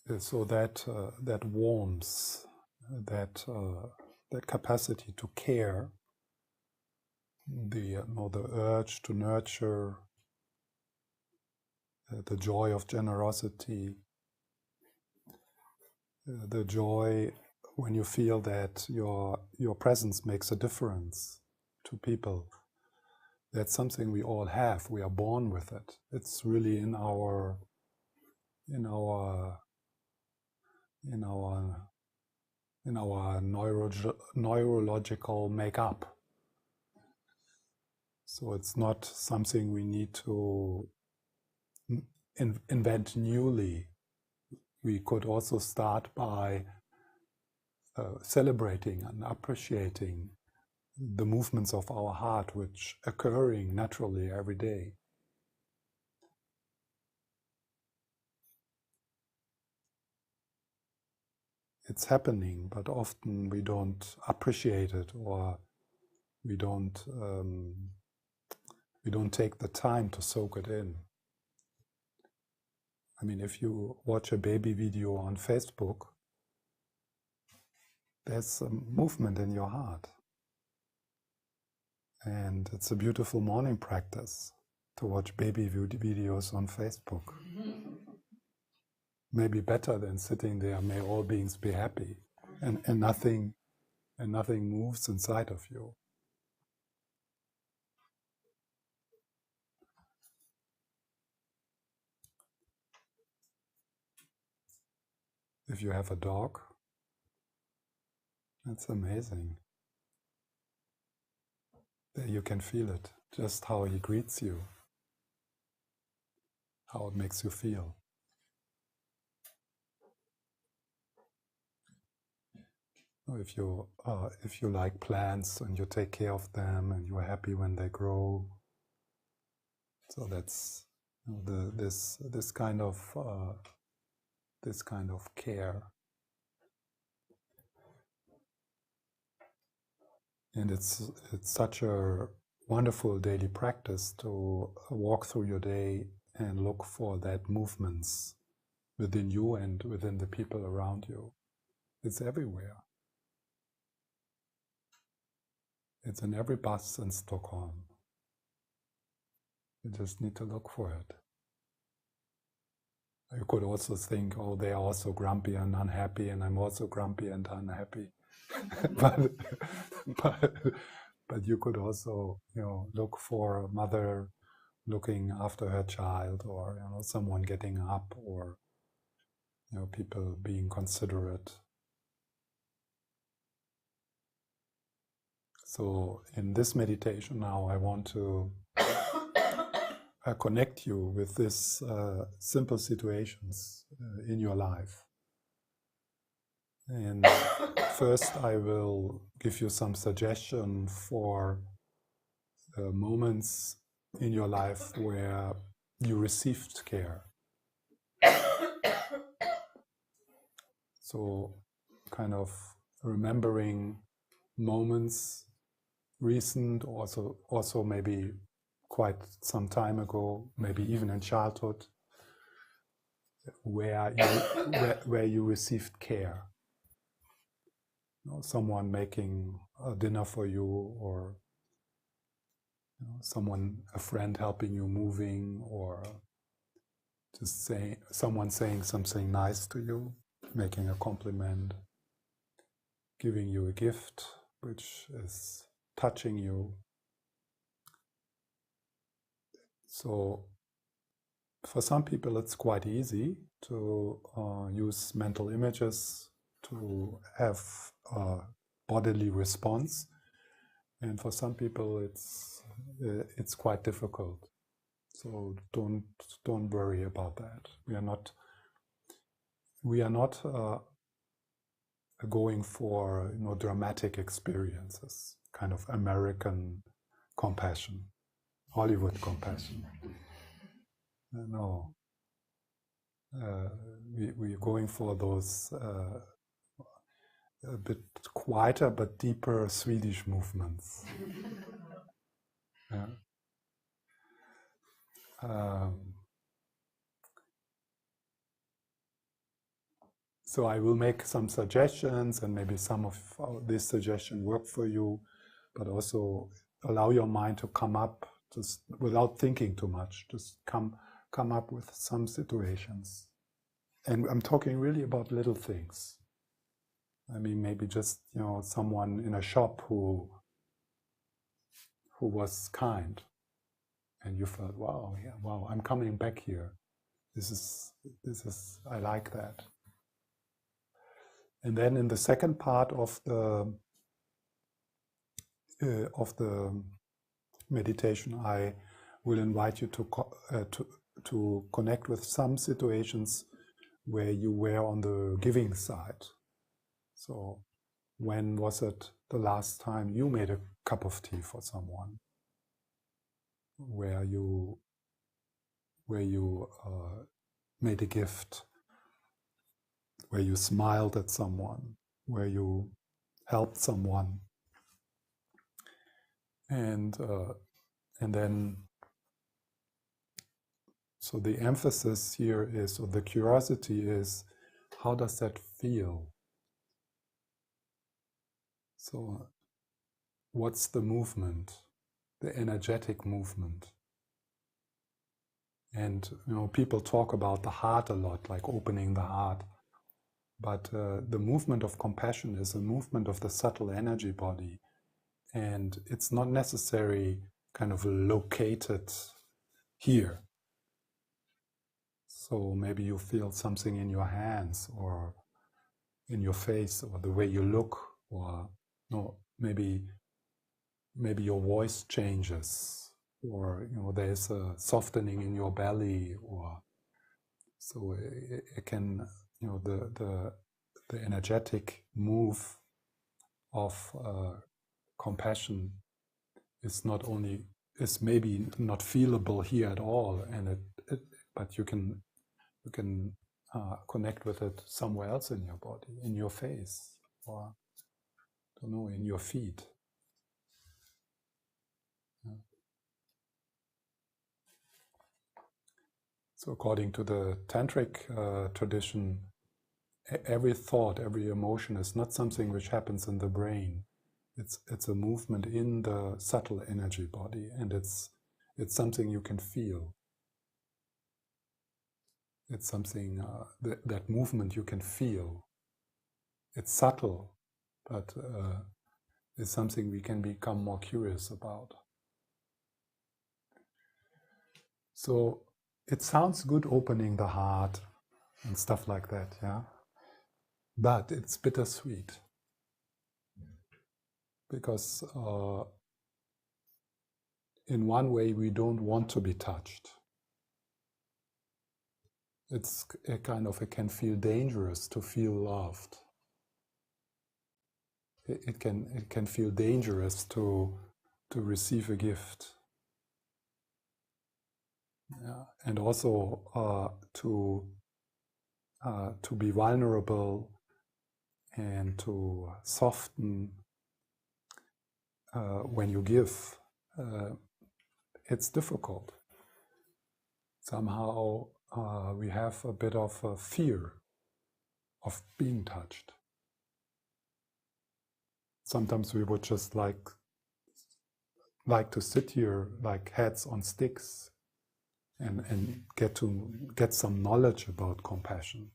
So that warmth, that capacity to care, the urge to nurture, the joy of generosity, the joy when you feel that your presence makes a difference to people. That's something we all have. We are born with it. It's really in our neurological makeup. So it's not something we need to invent newly. We could also start by celebrating and appreciating the movements of our heart, which are occurring naturally every day. It's happening, but often we don't appreciate it, or we don't take the time to soak it in. I mean, if you watch a baby video on Facebook, there's a movement in your heart. And it's a beautiful morning practice to watch baby videos on Facebook. Maybe better than sitting there, may all beings be happy, and nothing moves inside of you. If you have a dog, that's amazing. There you can feel it, just how he greets you, how it makes you feel. If you like plants and you take care of them and you're happy when they grow, so that's this kind of care, and it's such a wonderful daily practice to walk through your day and look for that movements within you and within the people around you. It's everywhere. It's in every bus in Stockholm. You just need to look for it. You could also think, oh, they are also grumpy and unhappy, and I'm also grumpy and unhappy. but you could also, look for a mother looking after her child, or someone getting up, or people being considerate. So in this meditation now, I want to connect you with these simple situations in your life. And first I will give you some suggestion for moments in your life where you received care. So kind of remembering moments, recent, also maybe quite some time ago, maybe even in childhood, where you received care. Someone making a dinner for you, or a friend helping you moving, or just someone saying something nice to you, making a compliment, giving you a gift which is touching you. So for some people it's quite easy to use mental images to have a bodily response, and for some people it's quite difficult. So don't worry about that. We are not going for dramatic experiences, kind of American compassion, Hollywood compassion. No, we're going for those a bit quieter but deeper Swedish movements. Yeah. So I will make some suggestions, and maybe some of these suggestions work for you, but also allow your mind to come up just without thinking too much. Just come up with some situations. And I'm talking really about little things. I mean, maybe just, someone in a shop who was kind, and you felt, wow, yeah, wow, I'm coming back here. This is, I like that. And then in the second part of the meditation, I will invite you to connect with some situations where you were on the giving side. So, when was it the last time you made a cup of tea for someone? Where you made a gift, where you smiled at someone, where you helped someone, and then, so the emphasis here is, or the curiosity is, how does that feel? So, what's the movement, the energetic movement? And people talk about the heart a lot, like opening the heart. But the movement of compassion is a movement of the subtle energy body. And it's not necessarily kind of located here. So maybe you feel something in your hands or in your face, or the way you look, or maybe your voice changes, or there's a softening in your belly, or so it can, the energetic move of compassion is maybe not feelable here at all, and but you can connect with it somewhere else in your body, in your face, or I don't know, in your feet. Yeah. So according to the tantric tradition, every thought, every emotion is not something which happens in the brain. It's a movement in the subtle energy body, and it's something you can feel. It's something, that movement you can feel. It's subtle, but it's something we can become more curious about. So it sounds good opening the heart and stuff like that, yeah? But it's bittersweet. Because in one way we don't want to be touched. It's it can feel dangerous to feel loved. It can feel dangerous to receive a gift. Yeah. And also to be vulnerable and to soften when you give. It's difficult. Somehow we have a bit of a fear of being touched. Sometimes we would just like to sit here like heads on sticks and get some knowledge about compassion.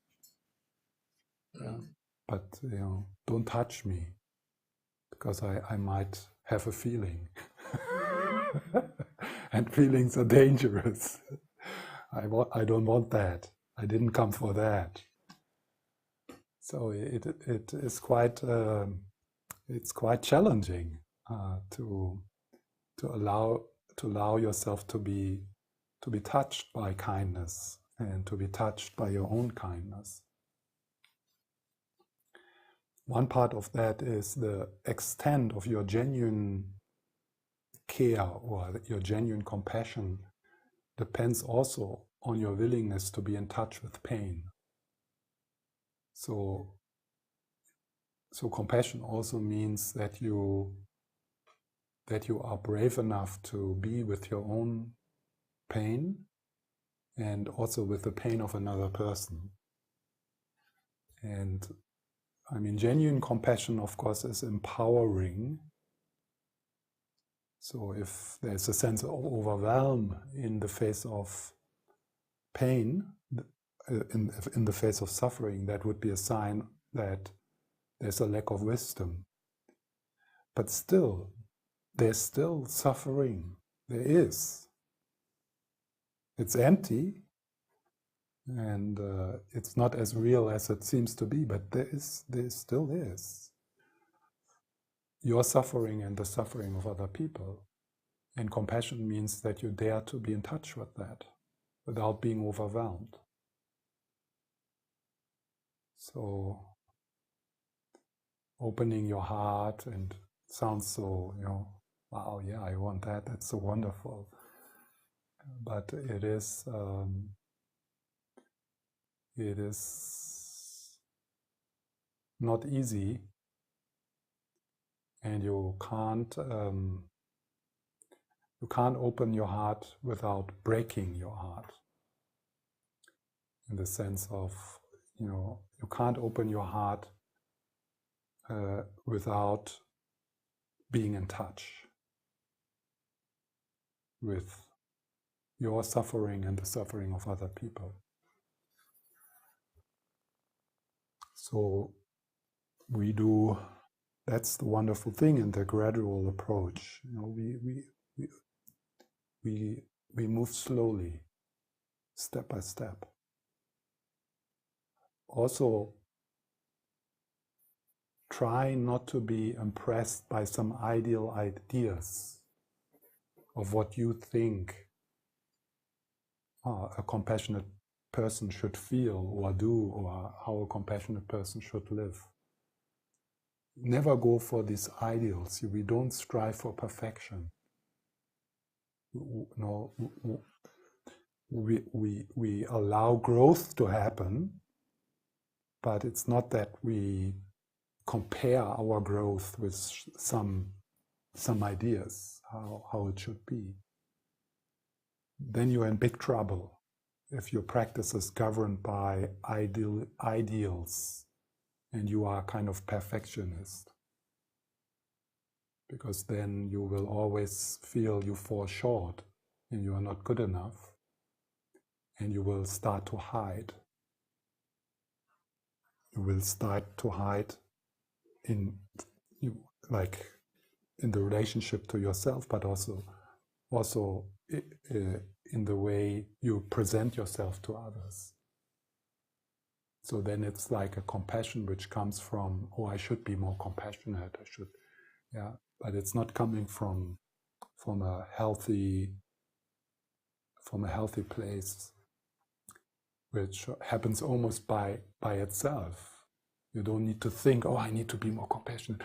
Yeah. But don't touch me, because I might have a feeling. And feelings are dangerous. I don't want that. I didn't come for that. So it is quite it's quite challenging to allow yourself to be touched by kindness, and to be touched by your own kindness. One part of that is the extent of your genuine care or your genuine compassion depends also on your willingness to be in touch with pain. So compassion also means that you are brave enough to be with your own pain, and also with the pain of another person. And I mean, genuine compassion, of course, is empowering. So if there's a sense of overwhelm in the face of pain, in the face of suffering, that would be a sign that there's a lack of wisdom. But still, there's still suffering. There is. It's empty, and it's not as real as it seems to be, but there still is. Your suffering and the suffering of other people. And compassion means that you dare to be in touch with that without being overwhelmed. So opening your heart, and it sounds so, wow, yeah, I want that, that's so wonderful. But it is not easy, and you can't open your heart without breaking your heart. In the sense of, you can't open your heart without being in touch with your suffering and the suffering of other people. So that's the wonderful thing in the gradual approach. We move slowly, step by step. Also, try not to be impressed by some ideal ideas of what you think a compassionate person should feel or do, or how a compassionate person should live. Never go for these ideals. We don't strive for perfection. No, we allow growth to happen, but it's not that we compare our growth with some ideas how it should be. Then you're in big trouble if your practice is governed by ideals and you are kind of perfectionist, because then you will always feel you fall short and you are not good enough, and you will start to hide. You will start to hide in the relationship to yourself, but also in the way you present yourself to others. So then it's like a compassion which comes from, I should be more compassionate, but it's not coming from a healthy place, which happens almost by itself. You don't need to think, I need to be more compassionate,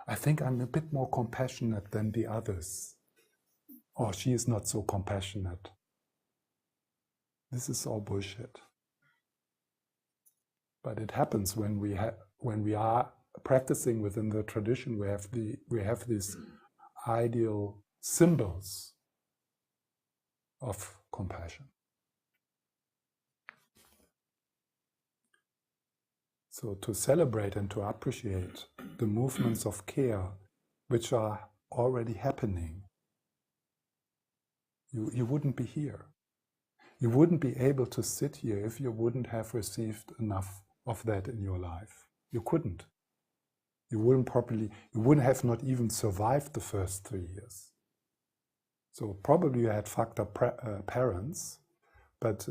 I think I'm a bit more compassionate than the others, she is not so compassionate. This is all bullshit. But it happens when we are practicing within the tradition. We have these ideal symbols of compassion. So to celebrate and to appreciate the movements of care which are already happening, you wouldn't be here. You wouldn't be able to sit here if you wouldn't have received enough of that in your life. You couldn't. You wouldn't have not even survived the first 3 years. So probably you had fucked up parents, but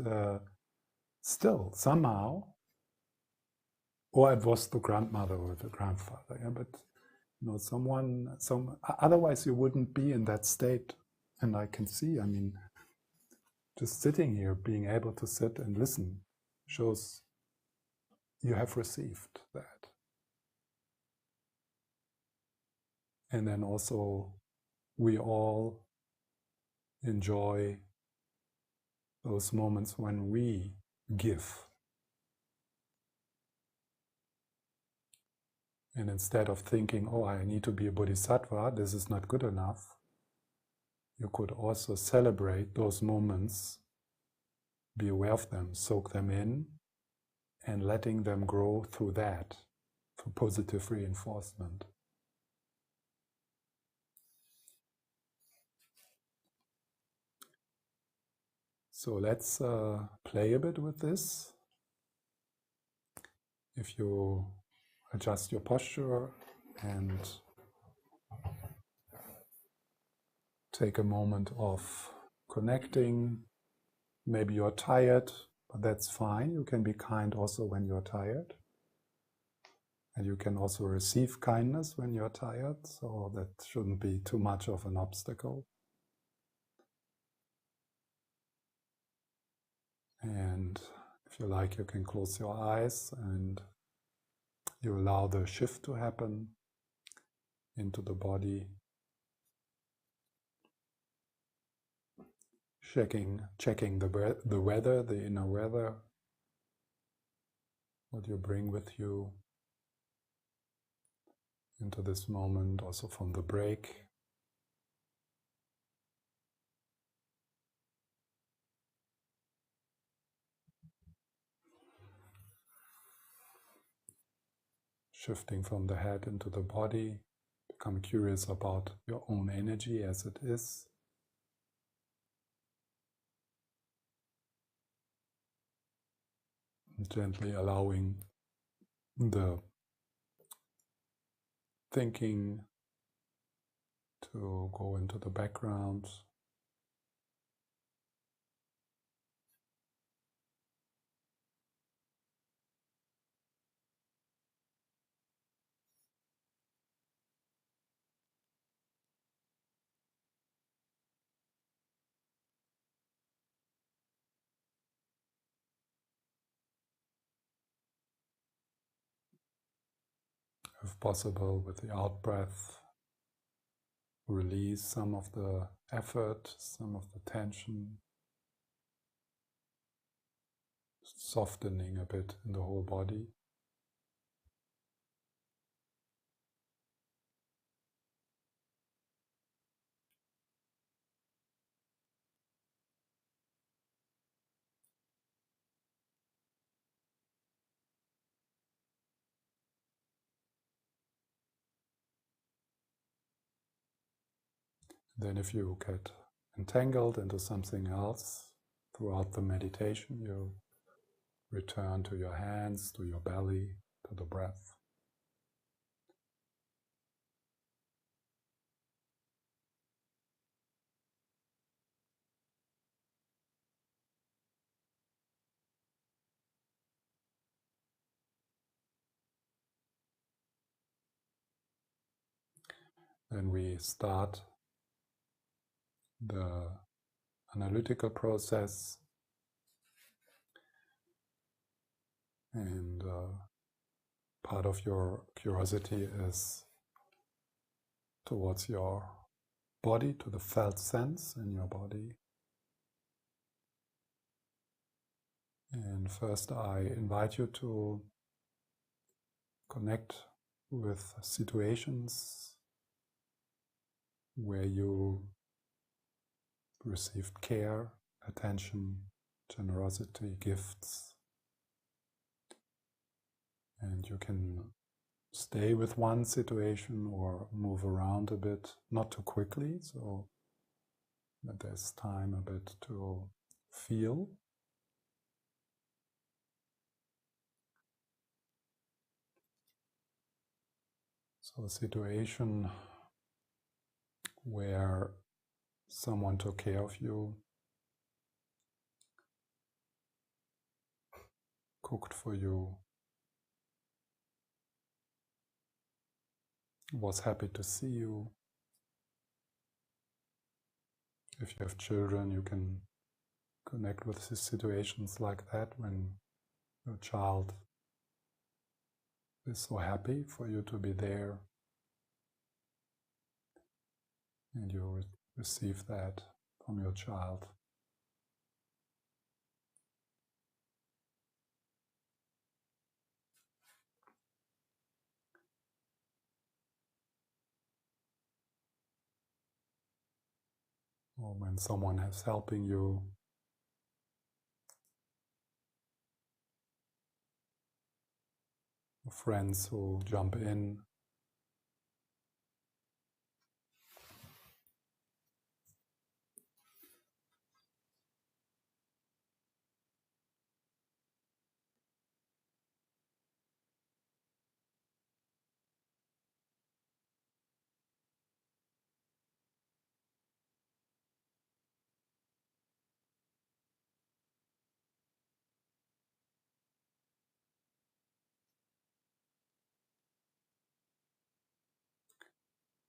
still, somehow, or it was the grandmother or the grandfather, but otherwise you wouldn't be in that state. And I can see, just sitting here, being able to sit and listen, shows you have received that. And then also, we all enjoy those moments when we give. And instead of thinking, I need to be a bodhisattva, this is not good enough, you could also celebrate those moments, be aware of them, soak them in, and letting them grow through that, through positive reinforcement. So let's play a bit with this. If you adjust your posture and take a moment of connecting. Maybe you're tired, but that's fine. You can be kind also when you're tired. And you can also receive kindness when you're tired, so that shouldn't be too much of an obstacle. And if you like, you can close your eyes and you allow the shift to happen into the body. Checking the weather, the inner weather, what you bring with you into this moment, also from the break. Shifting from the head into the body, become curious about your own energy as it is. And gently allowing the thinking to go into the background. If possible, with the out-breath, release some of the effort, some of the tension, softening a bit in the whole body. Then if you get entangled into something else throughout the meditation, you return to your hands, to your belly, to the breath. Then we start the analytical process, and part of your curiosity is towards your body, to the felt sense in your body. And first I invite you to connect with situations where you received care, attention, generosity, gifts. And you can stay with one situation or move around a bit, not too quickly, so that there's time a bit to feel. So a situation where someone took care of you, cooked for you, was happy to see you. If you have children, you can connect with situations like that when your child is so happy for you to be there, and you receive that from your child. Or when someone is helping you, friends who jump in.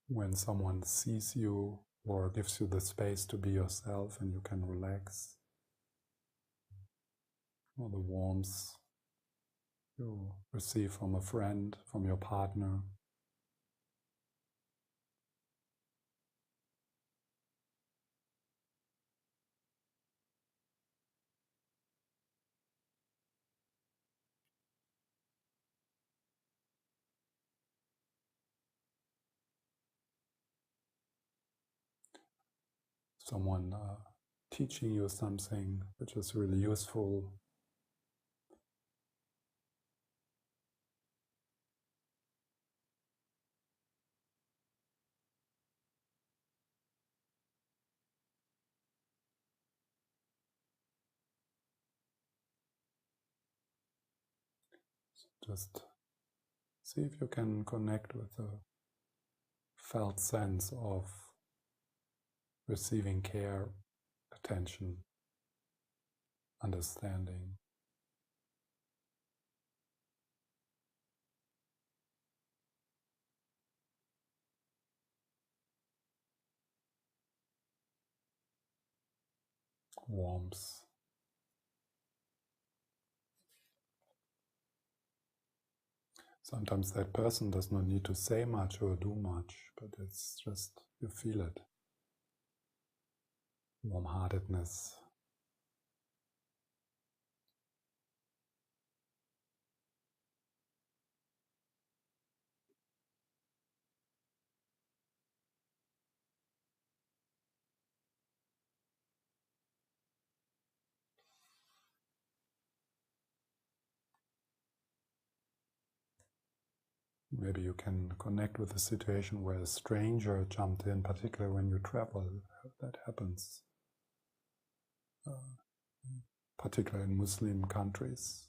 When someone sees you or gives you the space to be yourself and you can relax, or the warmth you receive from a friend, from your partner. Someone teaching you something which is really useful. Just see if you can connect with the felt sense of receiving care, attention, understanding. Warmth. Sometimes that person does not need to say much or do much, but it's just, you feel it. Warm-heartedness. Maybe you can connect with a situation where a stranger jumped in, particularly when you travel. That happens, particularly in Muslim countries.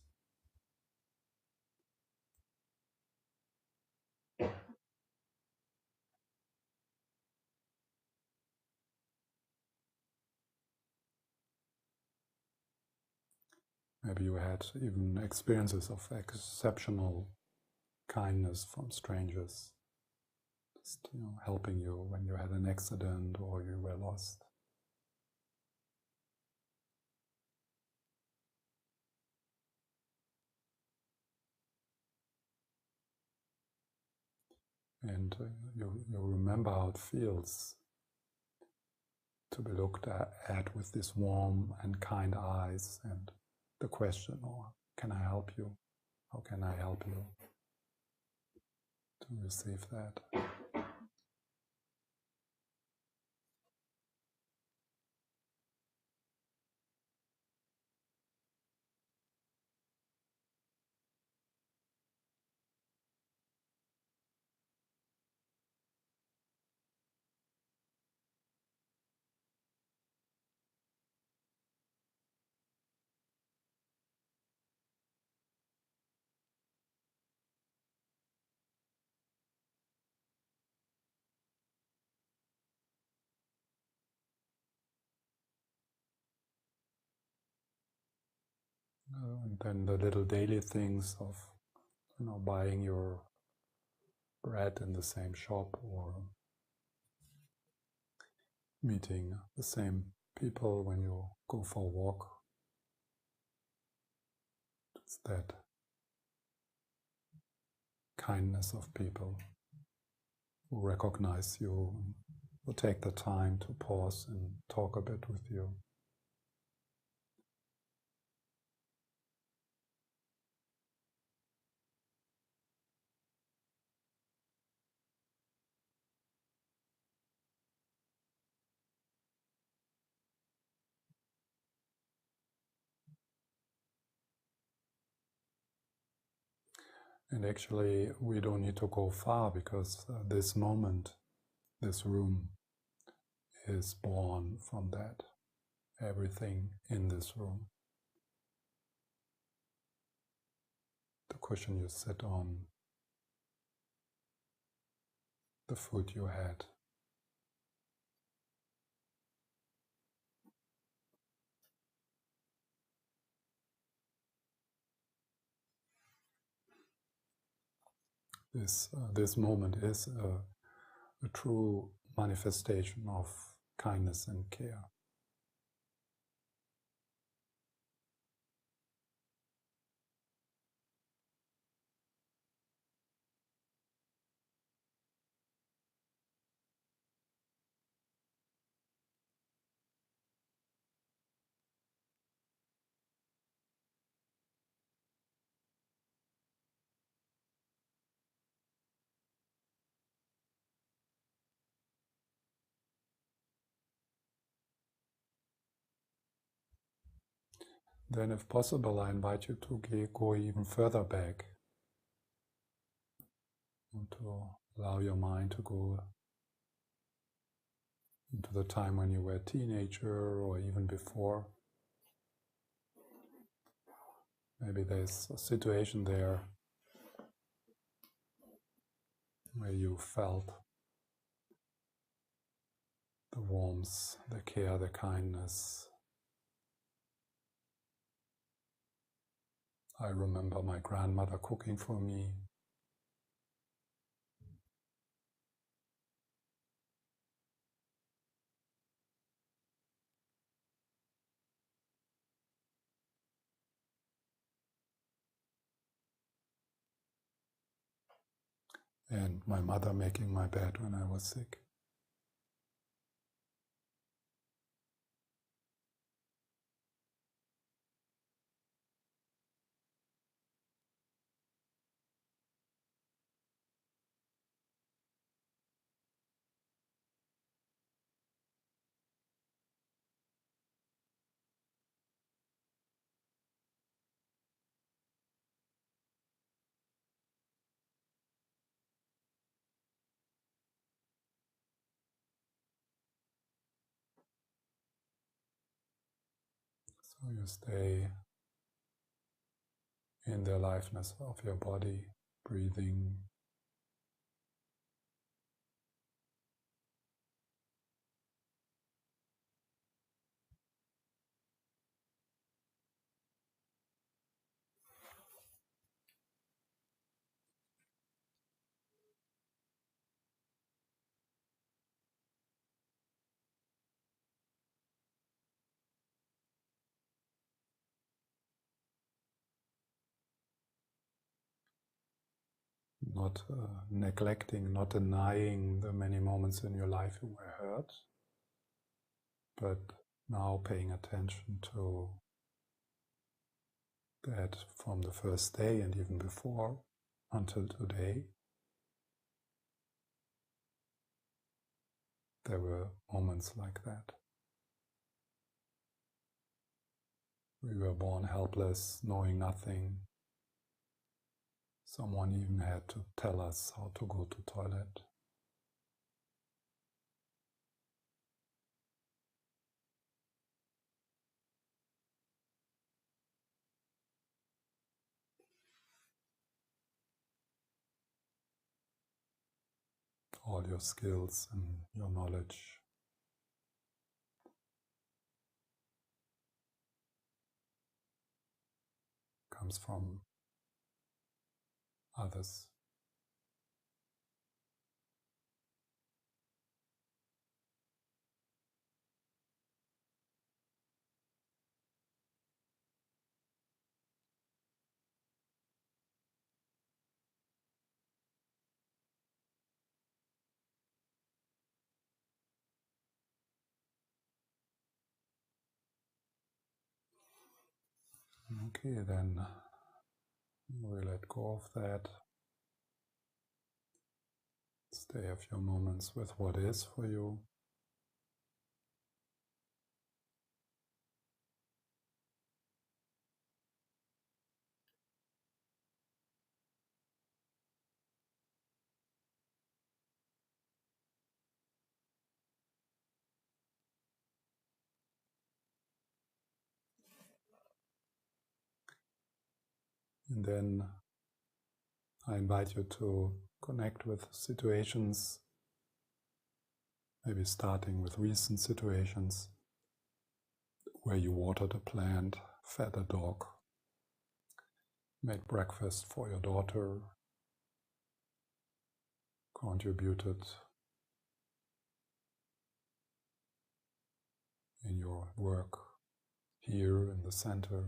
Maybe you had even experiences of exceptional kindness from strangers, just helping you when you had an accident or you were lost. And you remember how it feels to be looked at with these warm and kind eyes, and the question, oh, can I help you? How can I help you? To receive that. And then the little daily things of, buying your bread in the same shop or meeting the same people when you go for a walk. It's that kindness of people who recognize you, who take the time to pause and talk a bit with you. And actually, we don't need to go far because this moment, this room, is born from that. Everything in this room. The cushion you sit on, the food you had. This moment is a true manifestation of kindness and care. Then, if possible, I invite you to go even further back and to allow your mind to go into the time when you were a teenager or even before. Maybe there's a situation there where you felt the warmth, the care, the kindness. I remember my grandmother cooking for me. And my mother making my bed when I was sick. So you stay in the aliveness of your body, breathing. Not neglecting, not denying the many moments in your life you were hurt, but now paying attention to that from the first day and even before until today. There were moments like that. We were born helpless, knowing nothing. Someone even had to tell us how to go to toilet. All your skills and your knowledge comes from others. Okay, then we let go of that. Stay a few moments with what is for you. And then I invite you to connect with situations, maybe starting with recent situations where you watered a plant, fed a dog, made breakfast for your daughter, contributed in your work here in the center.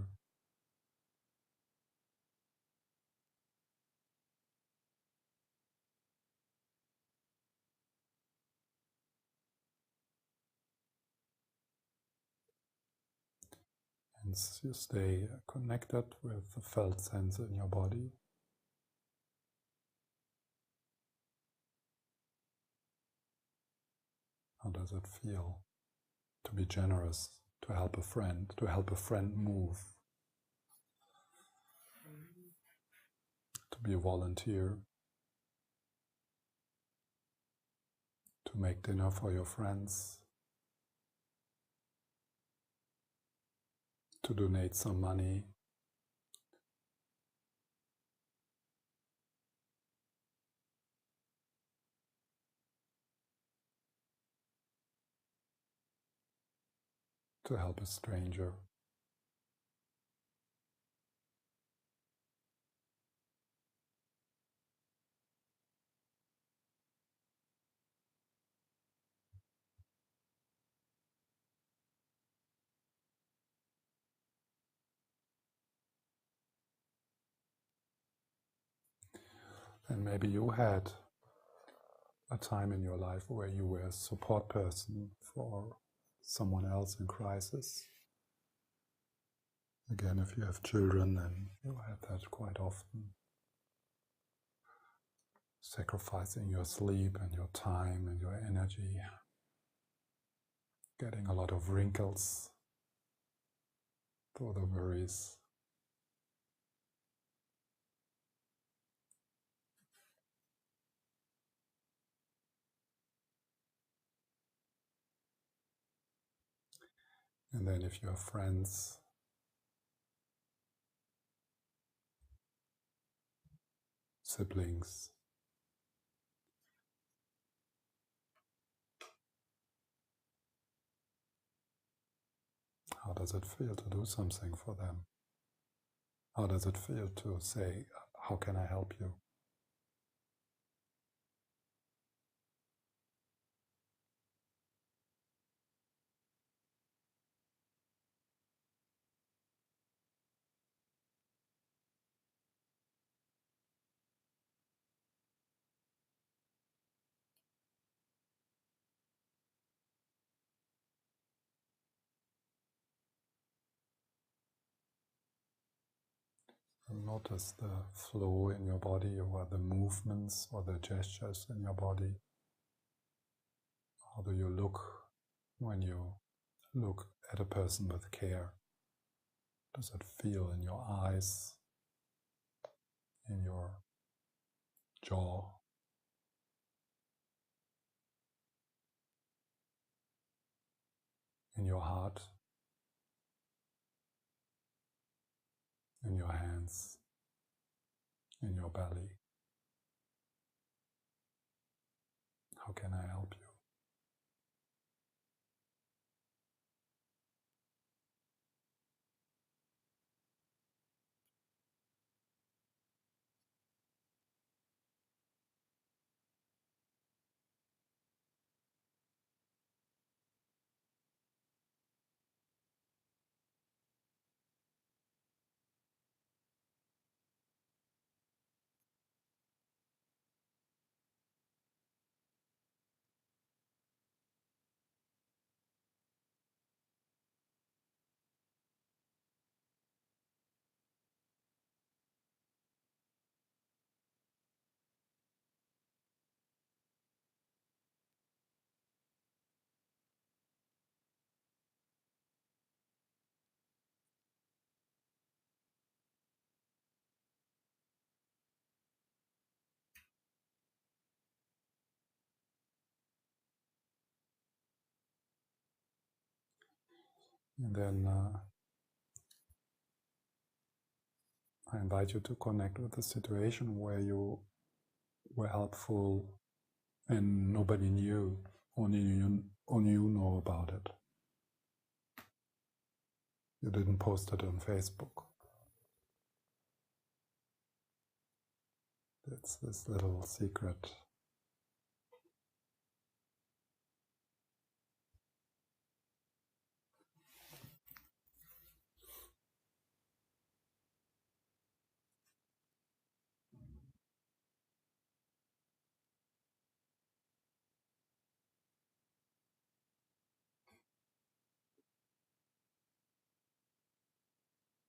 And you stay connected with the felt sense in your body. How does it feel to be generous, to help a friend move, to be a volunteer, to make dinner for your friends, to donate some money, to help a stranger. And maybe you had a time in your life where you were a support person for someone else in crisis. Again, if you have children, then you have that quite often. Sacrificing your sleep and your time and your energy, getting a lot of wrinkles through the worries. And then if you have friends, siblings, how does it feel to do something for them? How does it feel to say, how can I help you? And notice the flow in your body, or the movements or the gestures in your body. How do you look when you look at a person with care? Does it feel in your eyes, in your jaw, in your heart, in your hands, in your belly? How can I help you? And then I invite you to connect with the situation where you were helpful and nobody knew, only you know about it. You didn't post it on Facebook. It's this little secret.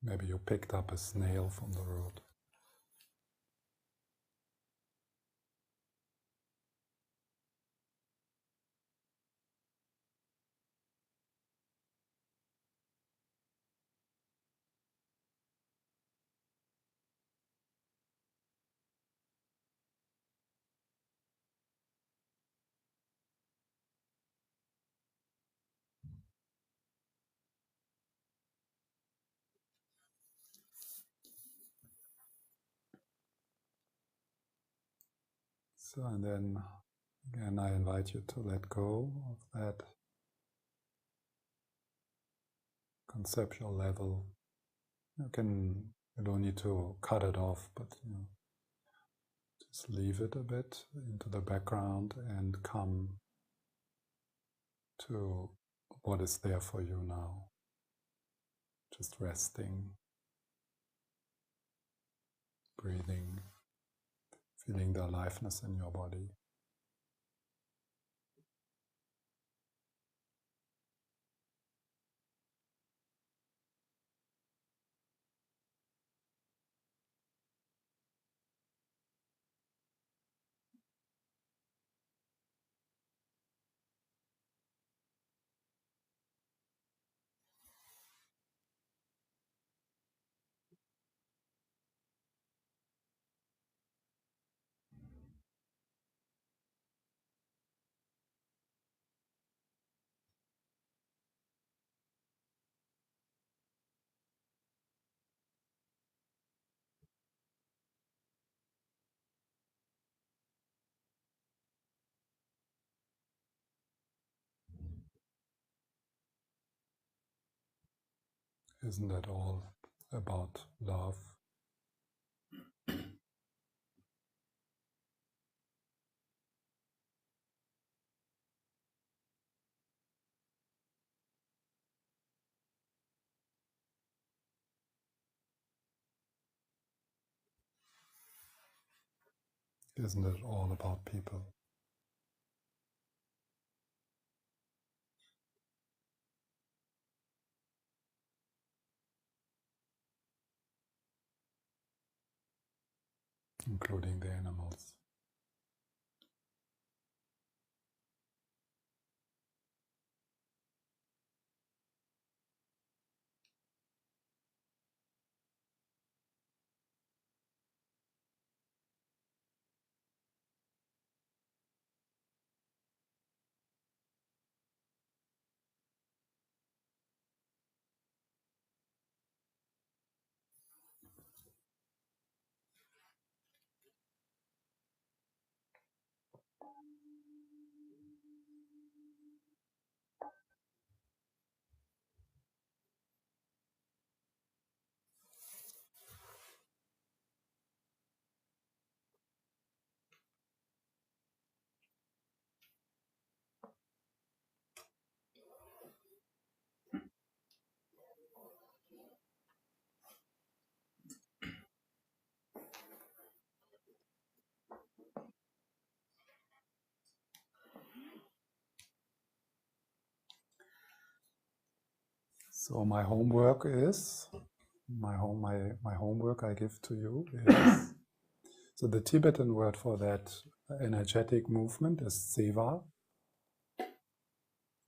Maybe you picked up a snail from the road. So, and then again I invite you to let go of that conceptual level. You don't need to cut it off, but just leave it a bit into the background and come to what is there for you now. Just resting, breathing, feeling the aliveness in your body. Isn't that all about love? Isn't it all about people? Including the animals. So my homework I give to you is, so the Tibetan word for that energetic movement is seva,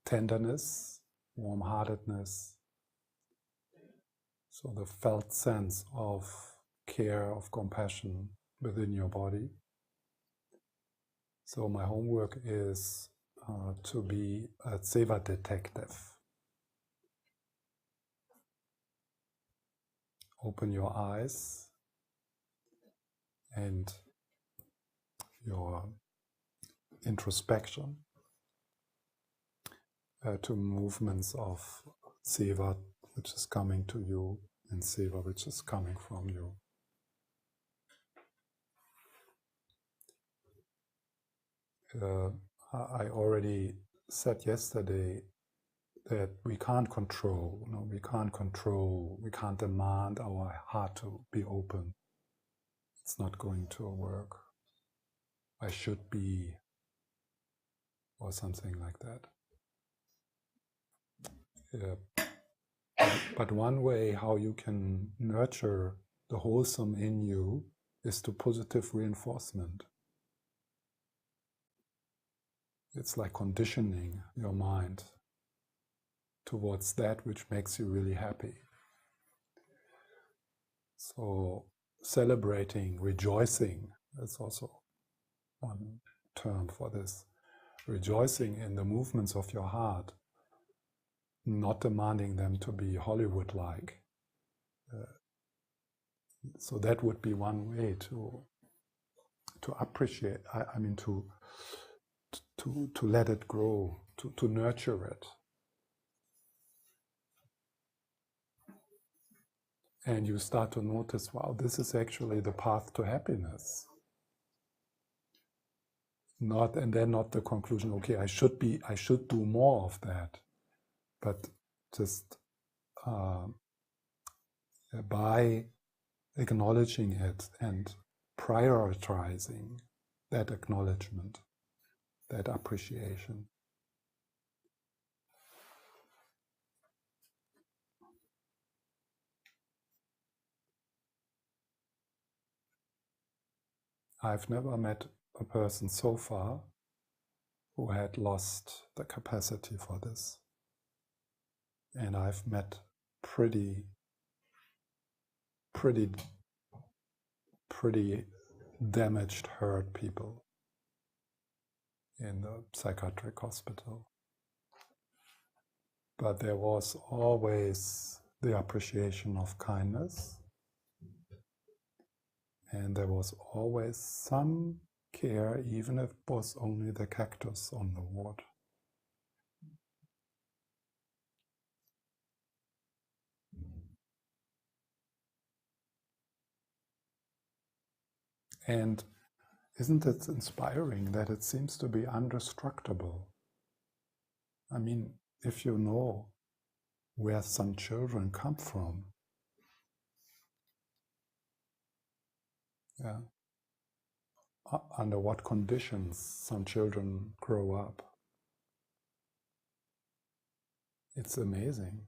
tenderness, warm-heartedness, so the felt sense of care, of compassion within your body. So my homework is to be a seva detective. Open your eyes and your introspection to movements of seva which is coming to you and seva which is coming from you. I already said yesterday that we can't control, we can't demand our heart to be open. It's not going to work. I should be, or something like that. But one way how you can nurture the wholesome in you is to positive reinforcement. It's like conditioning your mind towards that which makes you really happy. So celebrating, rejoicing, that's also one term for this. Rejoicing in the movements of your heart, not demanding them to be Hollywood-like. So that would be one way to appreciate, to let it grow, to nurture it. And you start to notice, wow, this is actually the path to happiness. And then not the conclusion, okay, I should do more of that. But just by acknowledging it and prioritizing that acknowledgement, that appreciation. I've never met a person so far who had lost the capacity for this. And I've met pretty damaged, hurt people in the psychiatric hospital. But there was always the appreciation of kindness, and there was always some care, even if it was only the cactus on the ward. And isn't it inspiring that it seems to be indestructible? I mean, if you know where some children come from, yeah, under what conditions some children grow up, it's amazing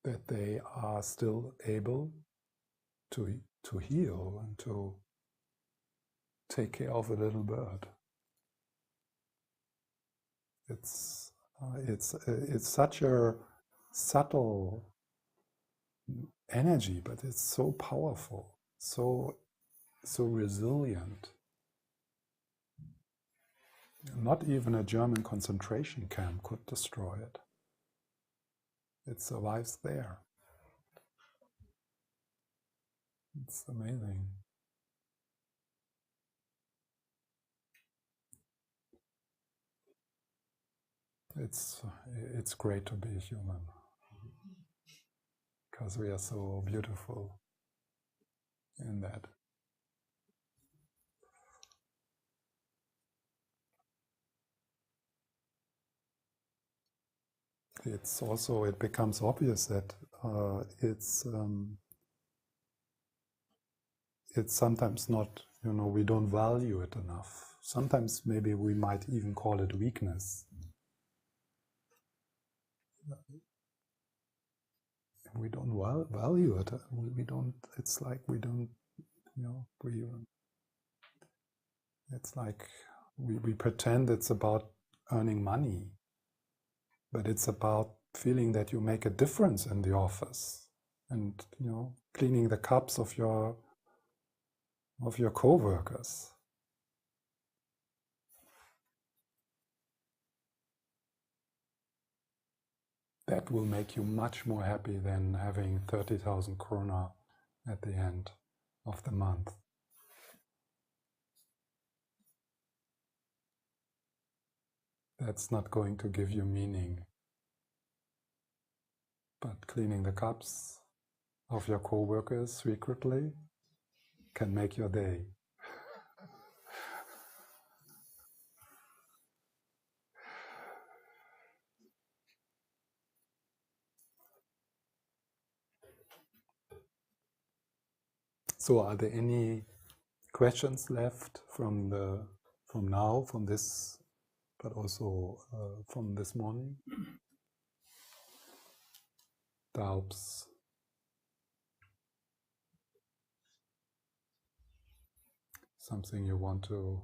that they are still able to heal and to take care of a little bird. It's such a subtle energy, but it's so powerful, so resilient. Not even a German concentration camp could destroy it. It survives there. It's amazing. It's great to be human, because we are so beautiful in that. It becomes obvious that it's sometimes not, we don't value it enough. Sometimes maybe we might even call it weakness. We don't value it. We don't. It's like we don't. It's like we pretend it's about earning money, but it's about feeling that you make a difference in the office, and cleaning the cups of your co-workers. That will make you much more happy than having 30,000 krona at the end of the month. that's not going to give you meaning. But cleaning the cups of your co-workers secretly can make your day. So are there any questions left from now, from this, but also from this morning? Doubts? Something you want to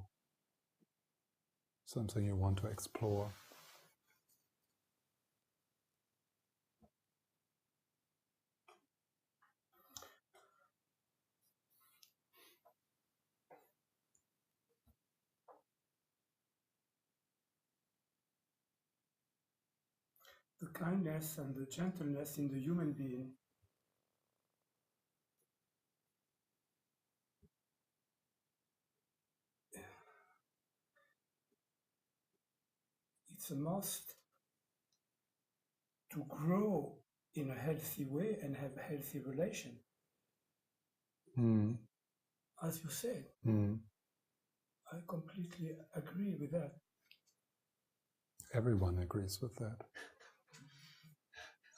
explore? The kindness and the gentleness in the human being. It's a must to grow in a healthy way and have a healthy relation. As you said, I completely agree with that. Everyone agrees with that.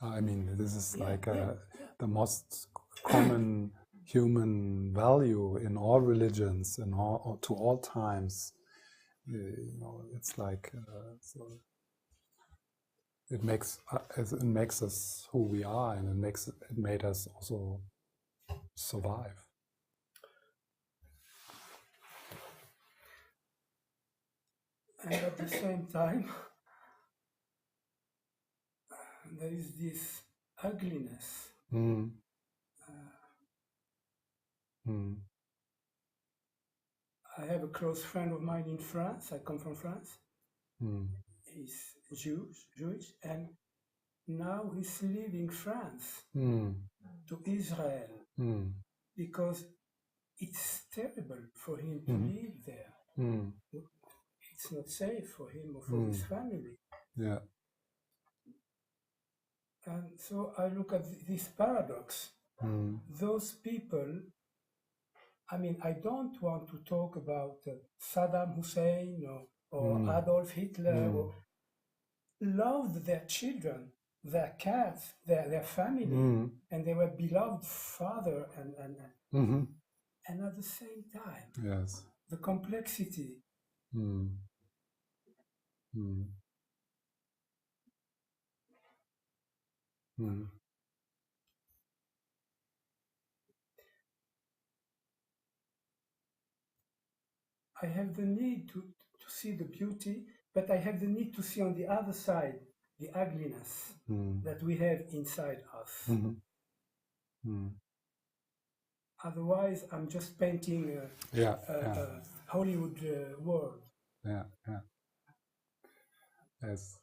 I mean, this is the most common human value in all religions and to all times. It's like so it makes us who we are, and it made us also survive. And at the same time, there is this ugliness. I have a close friend of mine in France. I come from France. He's Jewish, and now he's leaving France to Israel because it's terrible for him to live there. It's not safe for him or for his family. Yeah. And so I look at this paradox. Those people, I mean, I don't want to talk about Saddam Hussein or Adolf Hitler, or loved their children, their cats, their family, and they were beloved father and at the same time, yes, the complexity. I have the need to see the beauty, but I have the need to see on the other side the ugliness that we have inside us. Otherwise, I'm just painting a Hollywood world. Yeah. Yes.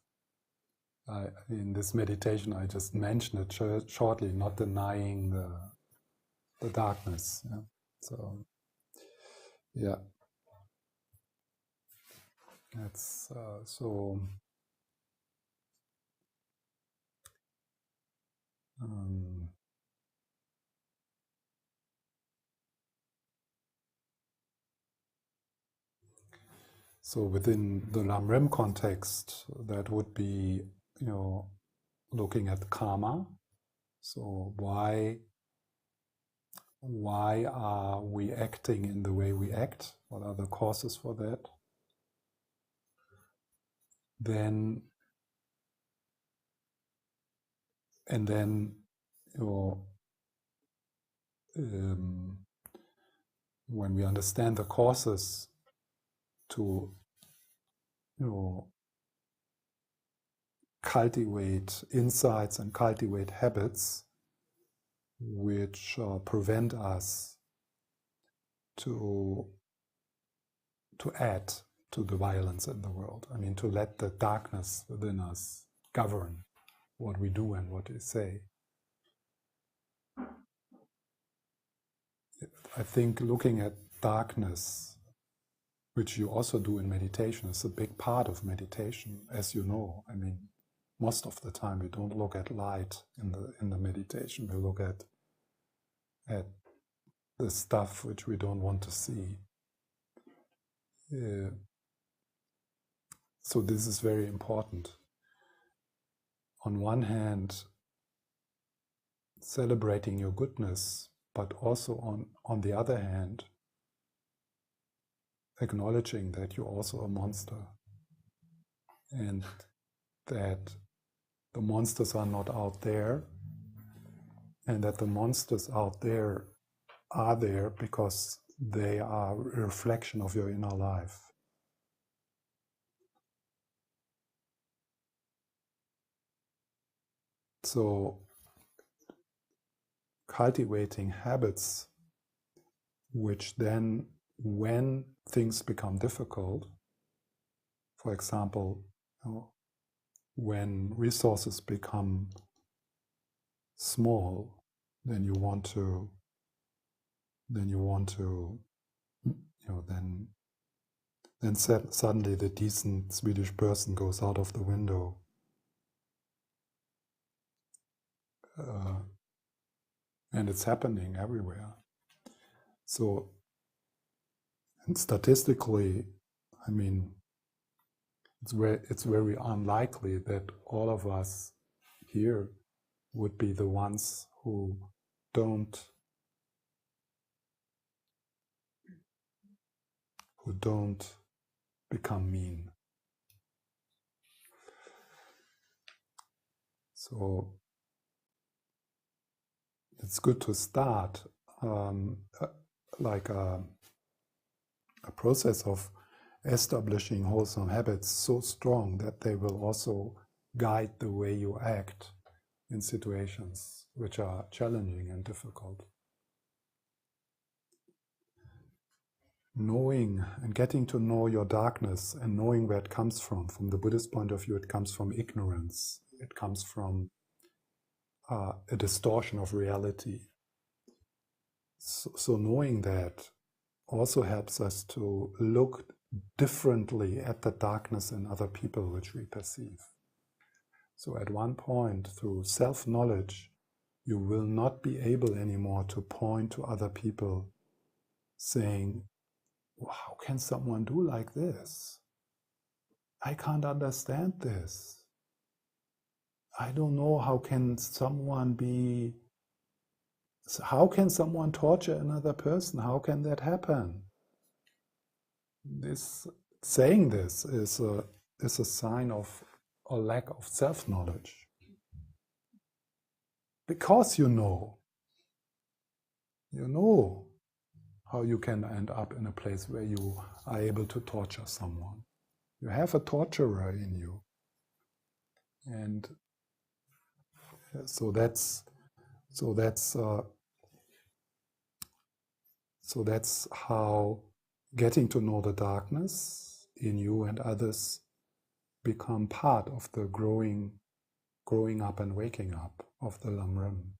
In this meditation, I just mentioned it shortly, not denying the darkness. Yeah? So, yeah. That's so. So within the Lam-Rim context, that would be, looking at karma. So why are we acting in the way we act? What are the causes for that? Then when we understand the causes, to cultivate insights and cultivate habits which prevent us to add to the violence in the world. I mean, to let the darkness within us govern what we do and what we say. I think looking at darkness which you also do in meditation. It's a big part of meditation, as you know. I mean, most of the time we don't look at light in the meditation. We look at the stuff which we don't want to see. So this is very important. On one hand, celebrating your goodness, but also on the other hand, acknowledging that you're also a monster and that the monsters are not out there, and that the monsters out there are there because they are a reflection of your inner life. So, cultivating habits which then, when things become difficult, for example, when resources become small, then suddenly the decent Swedish person goes out of the window. And it's happening everywhere. So, and statistically, I mean, it's very unlikely that all of us here would be the ones who don't become mean. So it's good to start like a process of establishing wholesome habits so strong that they will also guide the way you act in situations which are challenging and difficult. Knowing and getting to know your darkness and knowing where it comes from the Buddhist point of view, it comes from ignorance. It comes from a distortion of reality. So knowing that also helps us to look differently at the darkness in other people which we perceive. So at one point, through self-knowledge, you will not be able anymore to point to other people saying, well, how can someone do like this? I can't understand this. I don't know how can someone torture another person? How can that happen? Saying this is a sign of a lack of self-knowledge. Because you know how you can end up in a place where you are able to torture someone. You have a torturer in you. And so that's how getting to know the darkness in you and others become part of the growing up and waking up of the Lam-Rim.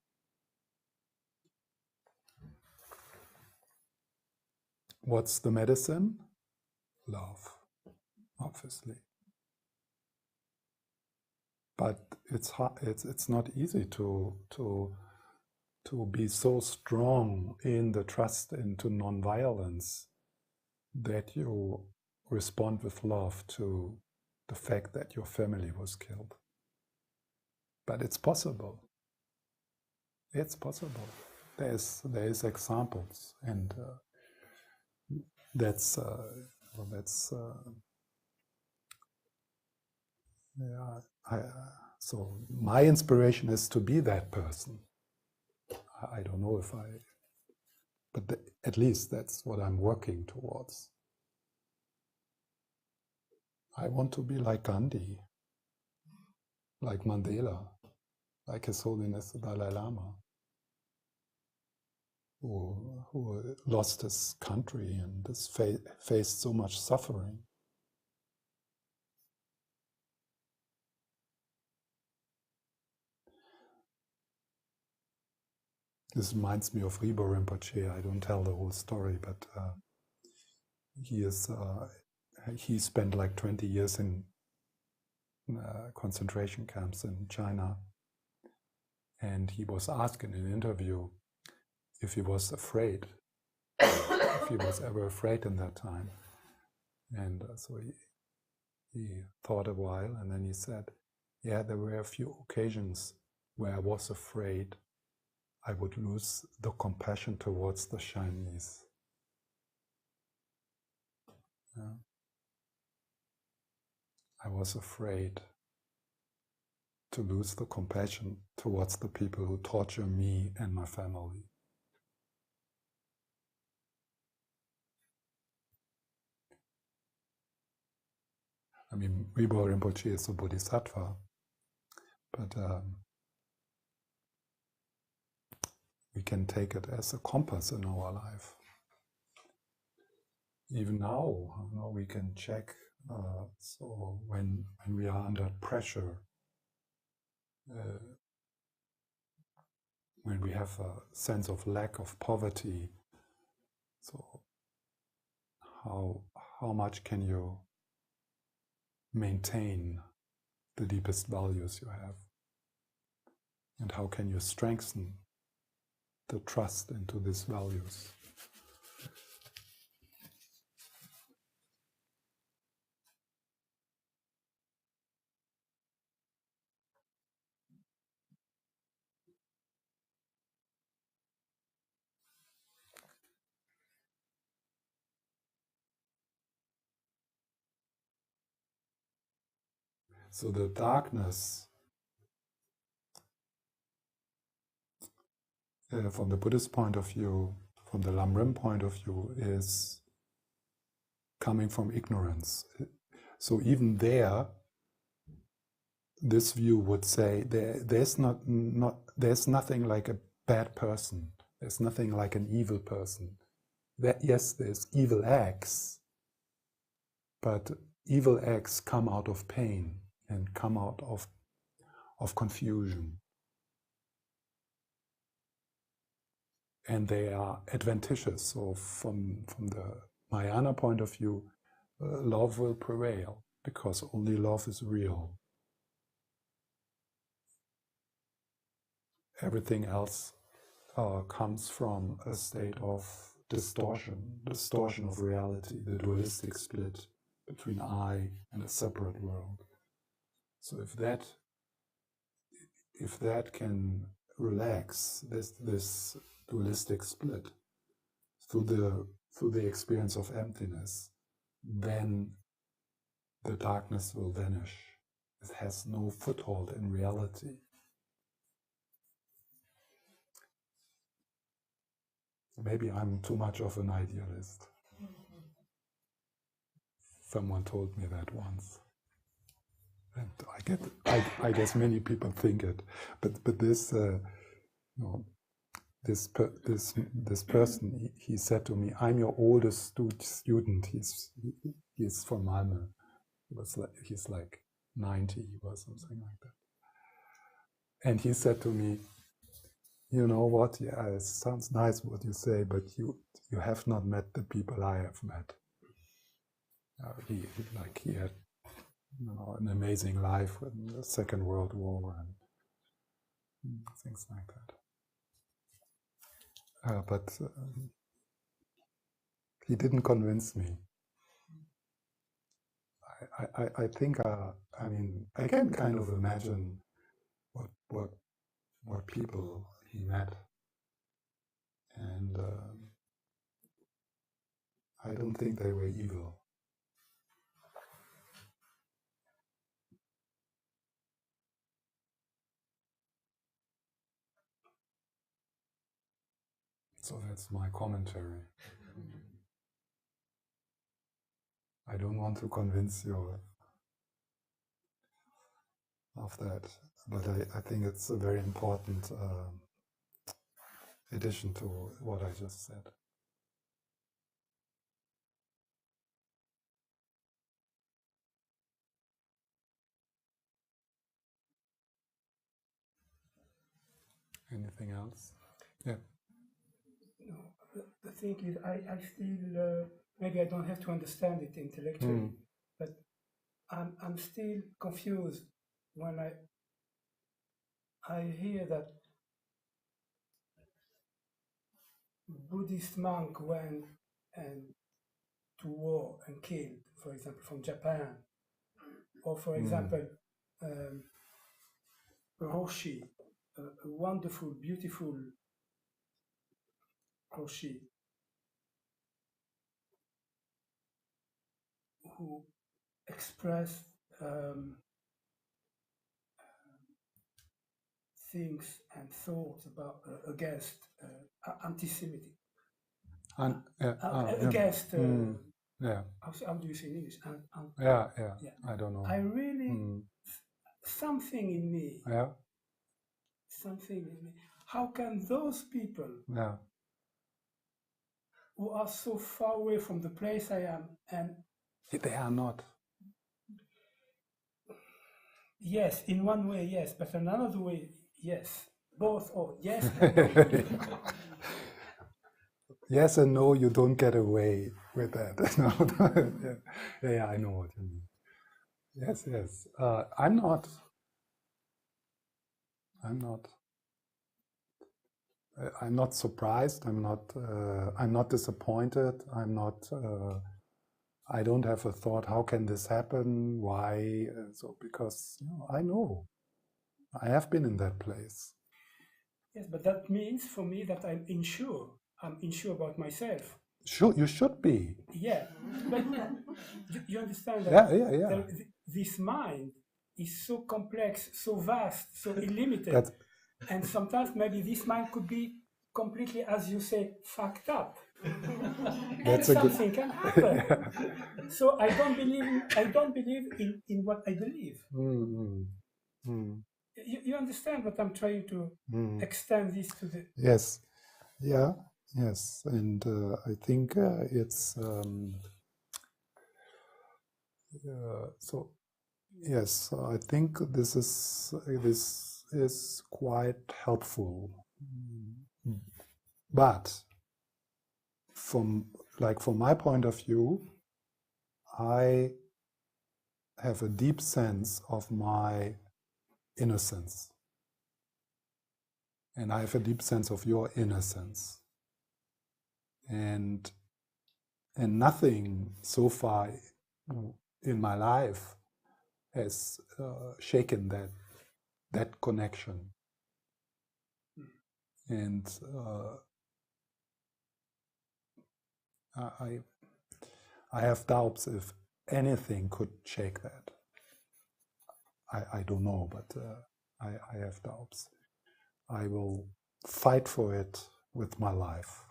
What's the medicine? Love, obviously. But it's not easy to be so strong in the trust into non-violence that you respond with love to the fact that your family was killed. But it's possible. It's possible. There's examples, and so my inspiration is to be that person. I don't know if but at least that's what I'm working towards. I want to be like Gandhi, like Mandela, like His Holiness the Dalai Lama, who lost his country and has faced so much suffering. This reminds me of Rinpoche. I don't tell the whole story, but he spent like 20 years in concentration camps in China, and he was asked in an interview if he was afraid, if he was ever afraid in that time. And so he thought a while, and then he said, yeah, there were a few occasions where I was afraid I would lose the compassion towards the Chinese. Yeah. I was afraid to lose the compassion towards the people who torture me and my family. I mean, Rinpo Rinpoche is a bodhisattva, but we can take it as a compass in our life. Even now, we can check. So when we are under pressure, when we have a sense of lack of poverty, so how much can you maintain the deepest values you have? And how can you strengthen the trust into these values? So the darkness, from the Buddhist point of view, from the Lam-Rim point of view, is coming from ignorance. So even there, this view would say there's nothing like a bad person. There's nothing like an evil person. Yes, there's evil acts, but evil acts come out of pain and come out of confusion. And they are adventitious. So from the Mahayana point of view, love will prevail because only love is real. Everything else comes from a state of distortion of reality, the dualistic split between I and a separate world. So if that can relax this dualistic split through the experience of emptiness, then the darkness will vanish. It has no foothold in reality. Maybe I'm too much of an idealist. Someone told me that once. And I guess many people think it, but this this person, he said to me, "I'm your oldest student." He's from Malmö. He's like 90 or something like that. And he said to me, "You know what? Yeah, it sounds nice what you say, but you have not met the people I have met." He had an amazing life in the Second World War and things like that. But he didn't convince me. I think I can kind of imagine what people he met, and I don't think they were evil. So that's my commentary. I don't want to convince you of that, but I think it's a very important addition to what I just said. Anything else? Yeah. No, the thing is, I still maybe I don't have to understand it intellectually, but I'm still confused when I hear that Buddhist monk went to war and killed, for example, from Japan, or for example, Roshi, a wonderful, beautiful Roshi, who expressed things and thoughts about against anti-Semitic, against how do you say in English? I don't know. I really something in me. Something in me. How can those people who are so far away from the place I am, and they are not. Yes, in one way, yes, but in another way, yes. Both, or yes and no. Yes and no, you don't get away with that. Yeah, I know what you mean. Yes. I'm not. I'm not surprised. I'm not disappointed. I don't have a thought. How can this happen? Why? So because I know. I have been in that place. Yes, but that means for me that I'm unsure. I'm unsure about myself. Sure, you should be. Yeah, but you understand that yeah. This mind is so complex, so vast, so illimited. And sometimes maybe this mind could be completely, as you say, fucked up. And something can happen. So I don't believe in what I believe. You understand what I'm trying to extend this to the... Yes. Yeah. Yes. And I think it's... so, yes, I think this is quite helpful. But from my point of view, I have a deep sense of my innocence. And I have a deep sense of your innocence. And nothing so far in my life has shaken that connection. And I have doubts if anything could shake that. I don't know, but I have doubts. I will fight for it with my life.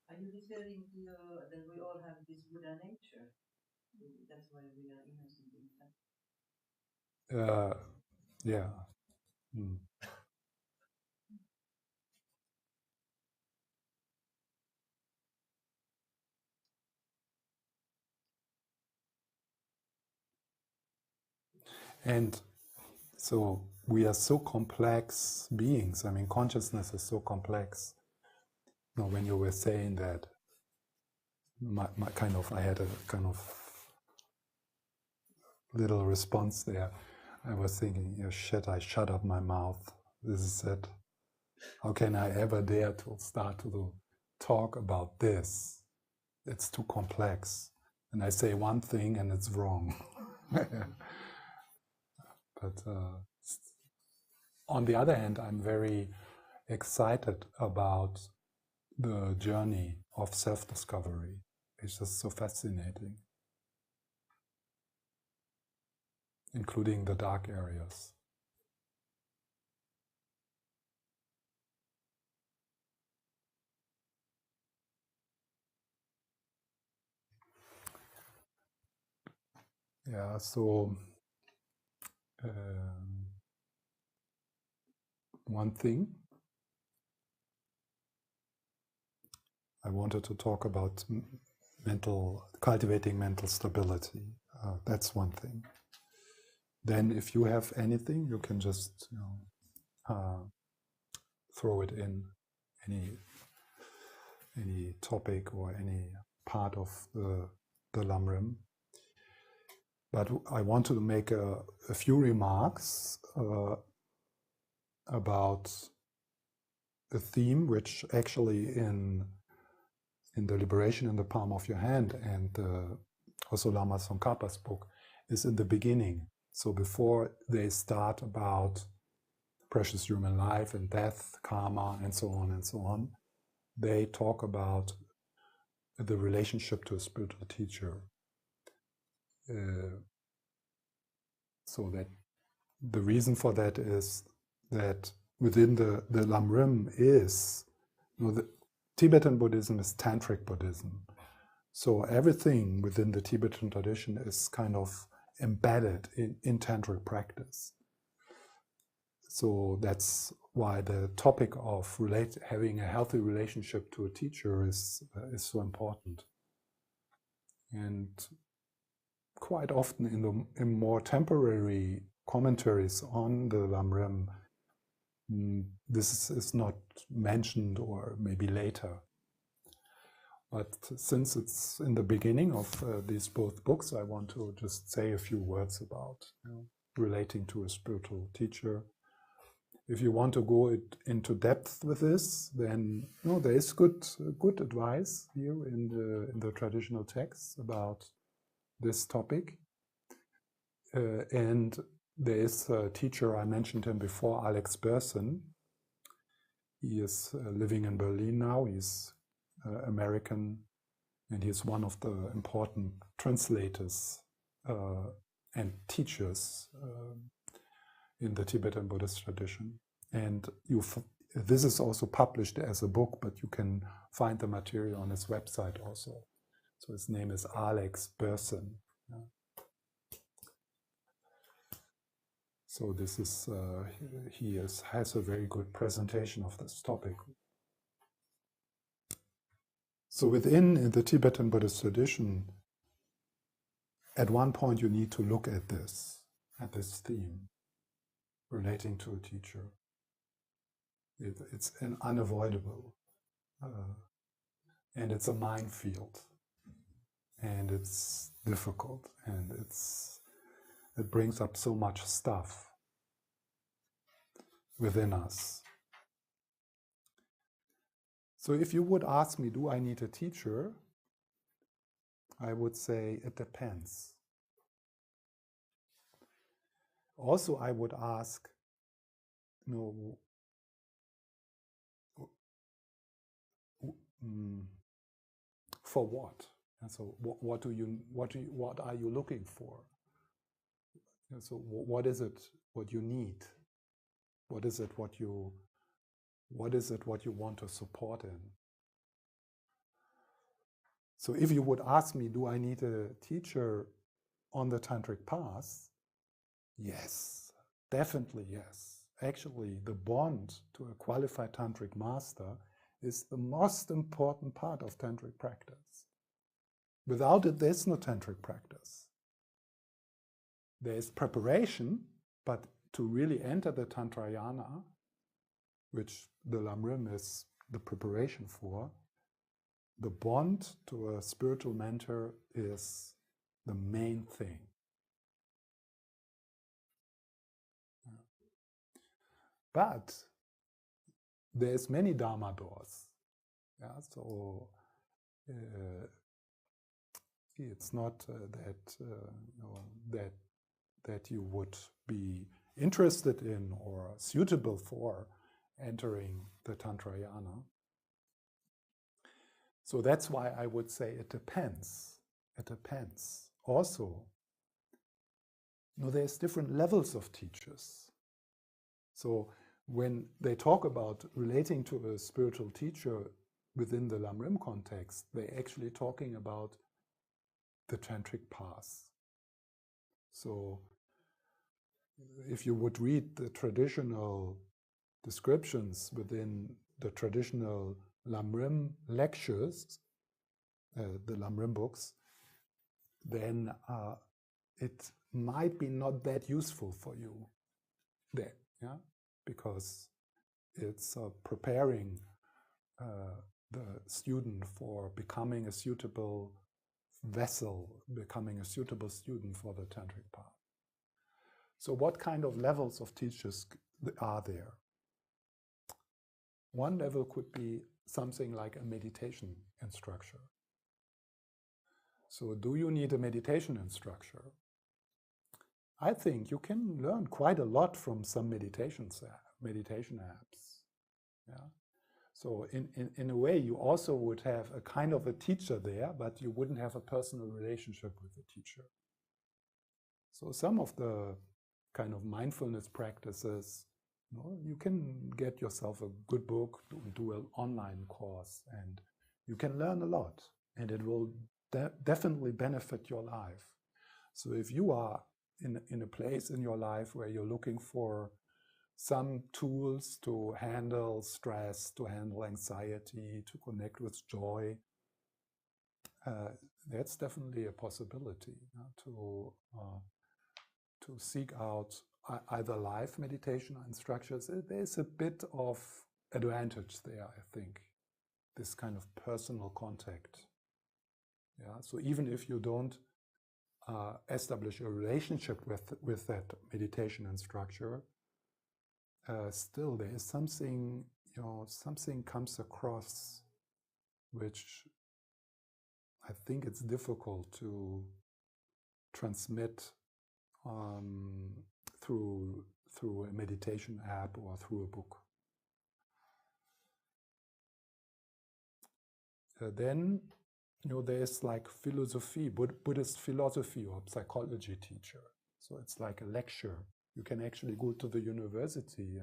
Are you referring to that we all have this Buddha nature? That's why we are innocent in fact. Yeah. And so we are so complex beings. I mean, consciousness is so complex. You know, when you were saying that, I had a kind of little response there. I was thinking, shit, I shut up my mouth. This is it. How can I ever dare to start to talk about this? It's too complex. And I say one thing and it's wrong. But on the other hand, I'm very excited about the journey of self-discovery. It's just so fascinating, including the dark areas. Yeah, so one thing I wanted to talk about cultivating mental stability. That's one thing. Then if you have anything, you can just throw it in any topic or any part of the Lam-Rim. But I want to make a few remarks about a theme which actually in the Liberation in the Palm of Your Hand and also Lama Tsongkhapa's book is in the beginning. So before they start about precious human life and death, karma, and so on, they talk about the relationship to a spiritual teacher. So that the reason for that is that within the Lam-Rim is, the Tibetan Buddhism is Tantric Buddhism. So everything within the Tibetan tradition is kind of embedded in Tantric practice. So that's why the topic of having a healthy relationship to a teacher is so important. And quite often in more temporary commentaries on the Lam-Rim, this is not mentioned, or maybe later. But since it's in the beginning of these both books, I want to just say a few words about relating to a spiritual teacher. If you want to go into depth with this, then there is good advice here in the traditional texts about this topic. And there is a teacher, I mentioned him before, Alex Berson. He is living in Berlin now. He's American, and he's one of the important translators and teachers in the Tibetan Buddhist tradition. And this is also published as a book, but you can find the material on his website also. So his name is Alex Berson. So this is he has a very good presentation of this topic. So within the Tibetan Buddhist tradition, at one point you need to look at this theme, relating to a teacher. It's an unavoidable, and it's a minefield, and it's difficult, and it brings up so much stuff within us. So if you would ask me, do I need a teacher? I would say it depends. Also, I would ask, for what? And so, what are you looking for? And so, what is it? What you need? What is it? What you want to support in? So, if you would ask me, do I need a teacher on the tantric path? Yes, definitely yes. Actually, the bond to a qualified tantric master is the most important part of tantric practice. Without it, there's no tantric practice. There is preparation, but to really enter the tantrayana, which the Lam-Rim is the preparation for, the bond to a spiritual mentor is the main thing. But there's many Dharma doors. So it's not that you would be interested in or suitable for entering the Tantrayana. So that's why I would say it depends. It depends. Also, there's different levels of teachers. So when they talk about relating to a spiritual teacher within the Lam-Rim context, they're actually talking about the tantric path. So if you would read the traditional descriptions within the traditional Lam-Rim lectures, the Lam-Rim books, then it might be not that useful for you there, because it's preparing the student for becoming a suitable vessel, becoming a suitable student for the tantric path. So what kind of levels of teachers are there? One level could be something like a meditation instructor. So do you need a meditation instructor? I think you can learn quite a lot from some meditation apps. Yeah. So in a way, you also would have a kind of a teacher there, but you wouldn't have a personal relationship with the teacher. So some of the kind of mindfulness practices, you can get yourself a good book, do an online course, and you can learn a lot, and it will definitely benefit your life. So if you are in a place in your life where you're looking for some tools to handle stress, to handle anxiety, to connect with joy, that's definitely a possibility to seek out either live meditation instructors. There's a bit of advantage there, I think, this kind of personal contact. Yeah. So even if you don't establish a relationship with that meditation instructor, still there is something, something comes across which I think it's difficult to transmit through a meditation app or through a book. Then, there's like philosophy, Buddhist philosophy or psychology teacher. So it's like a lecture. You can actually go to the university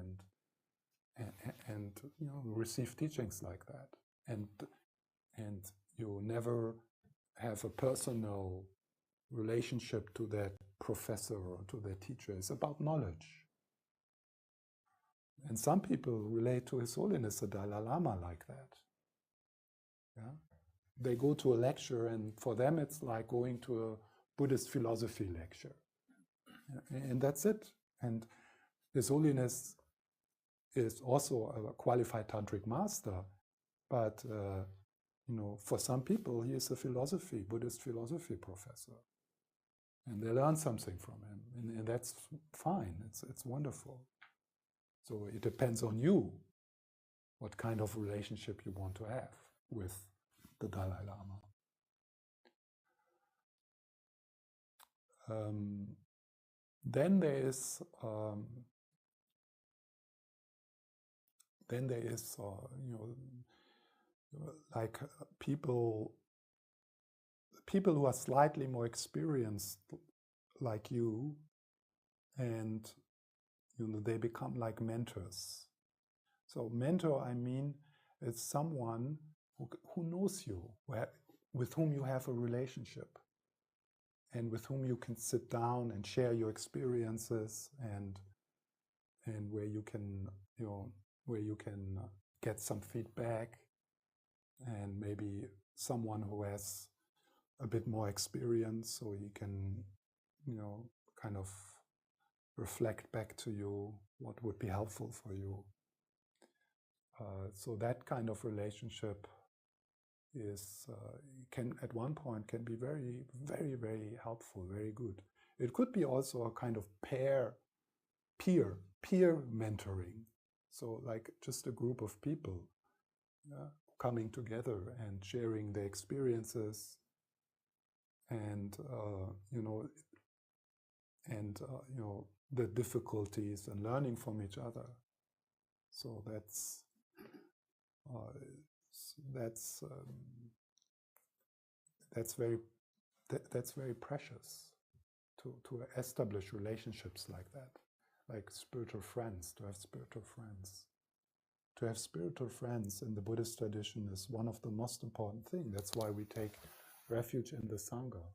and receive teachings like that. And you never have a personal relationship to that professor or to that teacher. It's about knowledge. And some people relate to His Holiness the Dalai Lama like that. Yeah? They go to a lecture, and for them it's like going to a Buddhist philosophy lecture. And that's it. And His Holiness is also a qualified tantric master, but for some people he is a Buddhist philosophy professor. And they learn something from him, and that's fine. It's wonderful. So it depends on you what kind of relationship you want to have with the Dalai Lama. Then there is like people who are slightly more experienced like you, and they become like mentors. So mentor, I mean, it's someone who knows you, with whom you have a relationship, and with whom you can sit down and share your experiences, and where you can get some feedback, and maybe someone who has a bit more experience, so he can kind of reflect back to you what would be helpful for you. So that kind of relationship can at one point be very, very, very helpful, very good. It could be also a kind of peer mentoring. So like just a group of people coming together and sharing their experiences, and the difficulties, and learning from each other. So that's very precious to establish relationships like that, like spiritual friends. To have spiritual friends in the Buddhist tradition is one of the most important things. That's why we take refuge in the Sangha.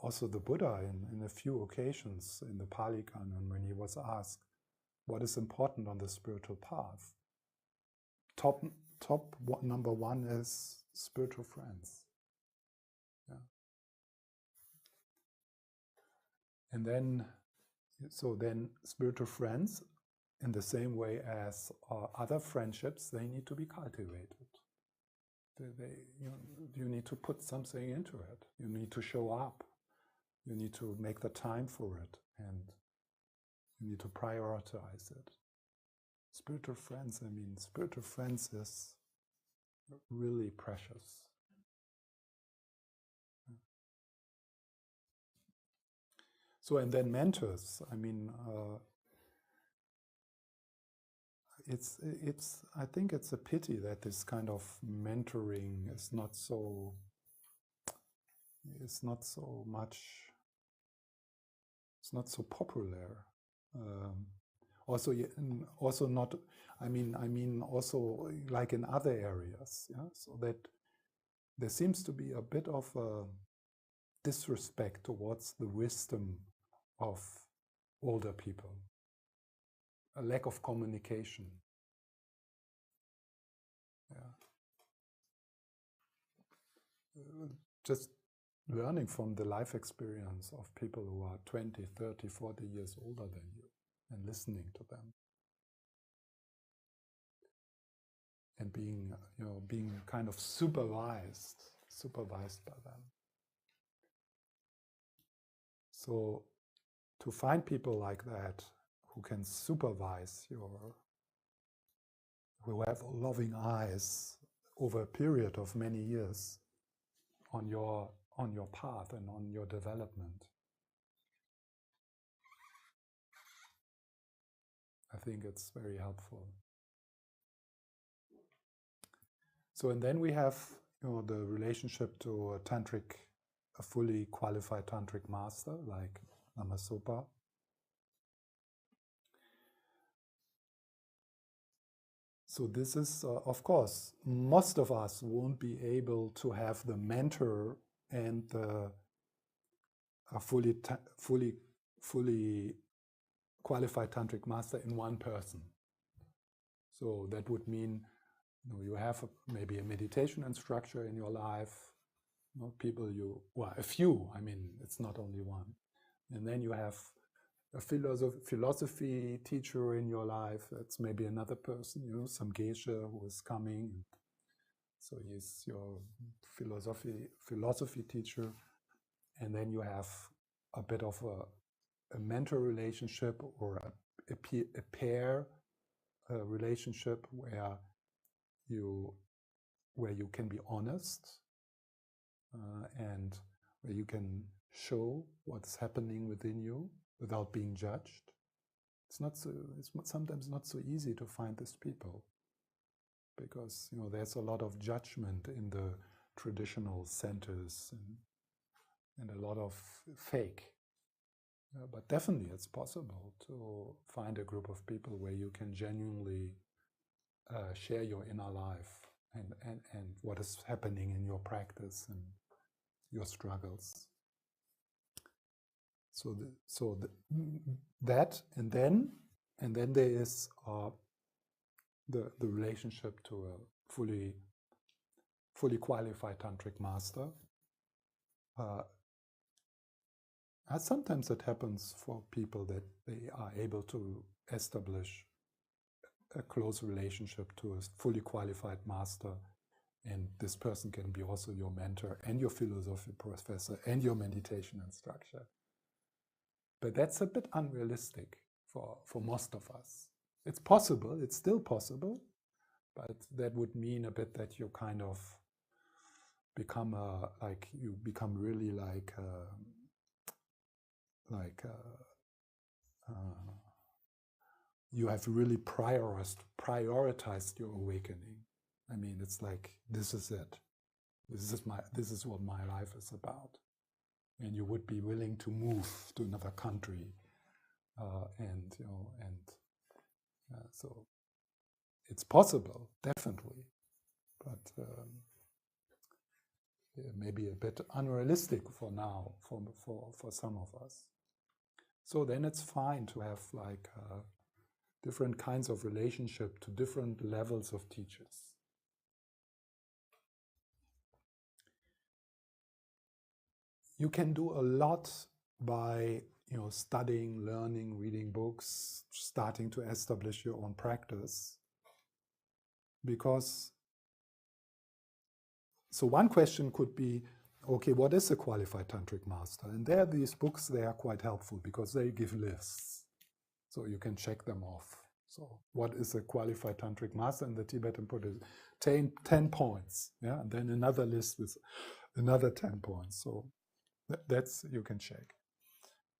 Also the Buddha, in a few occasions in the Pali Canon, when he was asked what is important on the spiritual path, number one is spiritual friends. And then So then spiritual friends, in the same way as other friendships, they need to be cultivated. You need to put something into it. You need to show up. You need to make the time for it, and you need to prioritize it. Spiritual friends, spiritual friends is really precious. So, and then mentors, I think it's a pity that this kind of mentoring is not so popular. Also not. Also like in other areas. Yeah. So that there seems to be a bit of a disrespect towards the wisdom of older people. A lack of communication. Yeah. Just learning from the life experience of people who are 20, 30, 40 years older than you, and listening to them. And being kind of supervised by them. So to find people like that who can supervise who have loving eyes over a period of many years on your path and on your development, I think it's very helpful. So, and then we have the relationship to a fully qualified tantric master like Lama Sopa. So this is, of course, most of us won't be able to have the mentor and a fully qualified tantric master in one person. So that would mean you have maybe a meditation instructor in your life, a few, it's not only one. And then you have a philosophy teacher in your life. That's maybe another person, some geisha who is coming. So he's your philosophy teacher. And then you have a bit of a mentor relationship or a pair relationship where you can be honest and where you can show what's happening within you without being judged. It's sometimes not so easy to find these people because there's a lot of judgment in the traditional centers and a lot of fake. But definitely it's possible to find a group of people where you can genuinely share your inner life and what is happening in your practice and your struggles. That and then there is the relationship to a fully qualified tantric master. Sometimes it happens for people that they are able to establish a close relationship to a fully qualified master, and this person can be also your mentor and your philosophy professor and your meditation instructor. But that's a bit unrealistic for most of us. It's possible, it's still possible, but that would mean a bit that you kind of become really you have really prioritized your awakening. It's like, this is it. This is what my life is about. And you would be willing to move to another country, so it's possible, definitely, but maybe a bit unrealistic for now, for some of us. So then it's fine to have different kinds of relationship to different levels of teachers. You can do a lot by studying, learning, reading books, starting to establish your own practice. Because, so one question could be, okay, what is a qualified tantric master? And there, these books, they are quite helpful because they give lists. So you can check them off. So what is a qualified tantric master? And the Tibetan Buddhist, 10 points. Yeah, and then another list with another 10 points. So that's, you can check.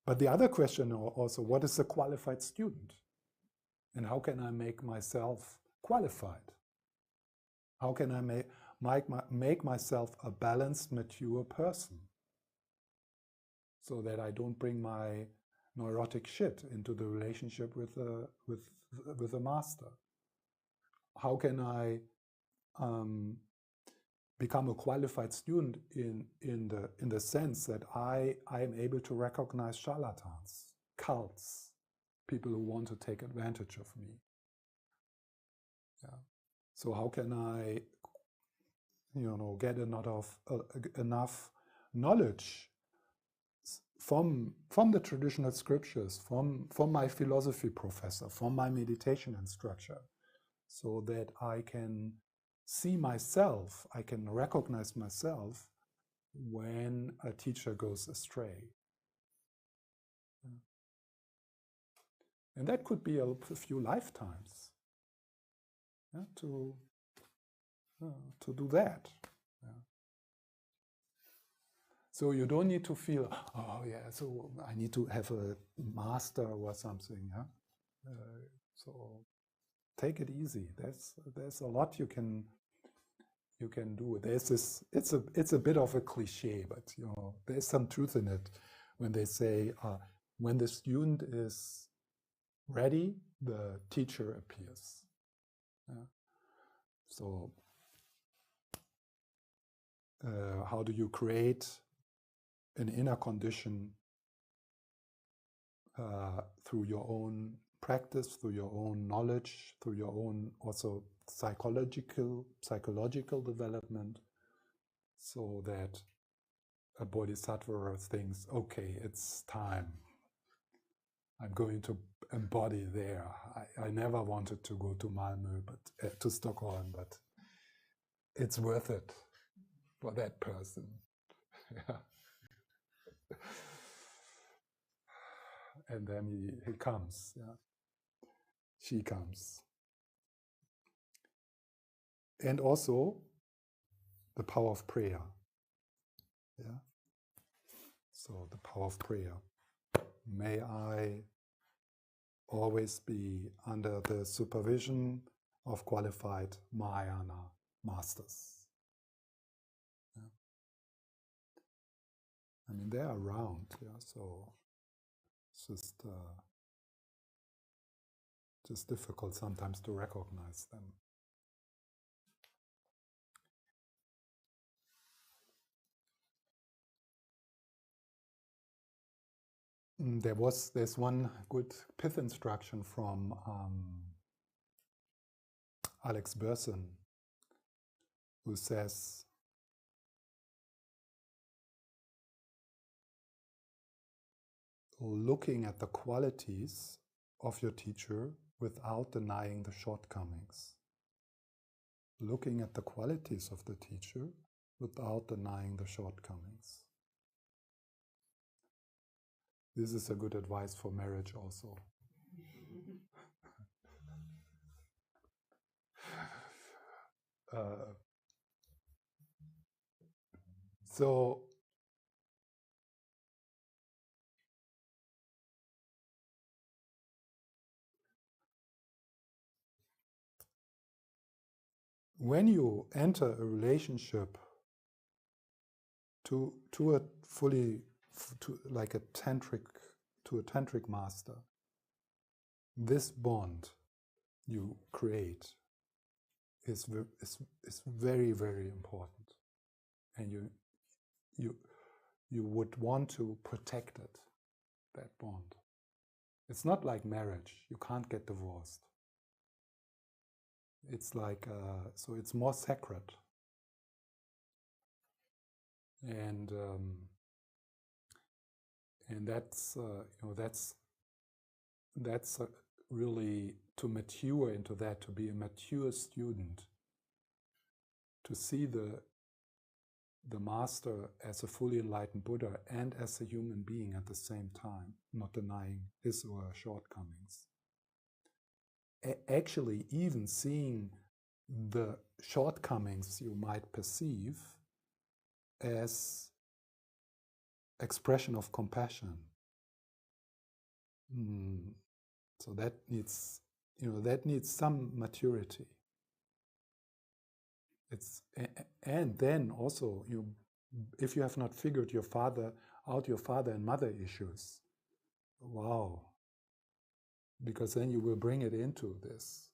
But the other question also, what is a qualified student? And how can I make myself qualified? How can I make myself a balanced, mature person? So that I don't bring my neurotic shit into the relationship with the master. How can I become a qualified student in the sense that I am able to recognize charlatans, cults, people who want to take advantage of me. Yeah. So how can I, get enough knowledge from the traditional scriptures, from my philosophy professor, from my meditation instructor, so that I can see myself, I can recognize myself when a teacher goes astray. And that could be a few lifetimes, yeah, to do that. Yeah. So you don't need to feel, oh yeah, so I need to have a master or something. Yeah? So take it easy. There's a lot you can do. There's this. It's a bit of a cliche, but there's some truth in it when they say when the student is ready, the teacher appears. Yeah? So how do you create an inner condition through your own practice, through your own knowledge, through your own also psychological development, so that a bodhisattva thinks, okay, it's time. I'm going to embody there. I never wanted to go to Malmö, but to Stockholm, but it's worth it for that person. Yeah. And then he comes. Yeah. She comes. And also the power of prayer. Yeah. So the power of prayer. May I always be under the supervision of qualified Mahayana masters. Yeah. I mean, they're around. Yeah. So it's just difficult sometimes to recognize them. There's one good pith instruction from Alex Burson, who says, looking at the qualities of your teacher without denying the shortcomings. Looking at the qualities of the teacher without denying the shortcomings. This is a good advice for marriage also. So when you enter a relationship to a fully, like a tantric master, this bond you create is very, very important, and you would want to protect it, that bond. It's not like marriage. You can't get divorced. It's like so it's more sacred, and And that's really to mature into that, to be a mature student, to see the master as a fully enlightened Buddha and as a human being at the same time, not denying his or her shortcomings. Actually, even seeing the shortcomings you might perceive as expression of compassion. So that needs, some maturity. And then also, if you have not figured your father and mother issues, wow, because then you will bring it into this.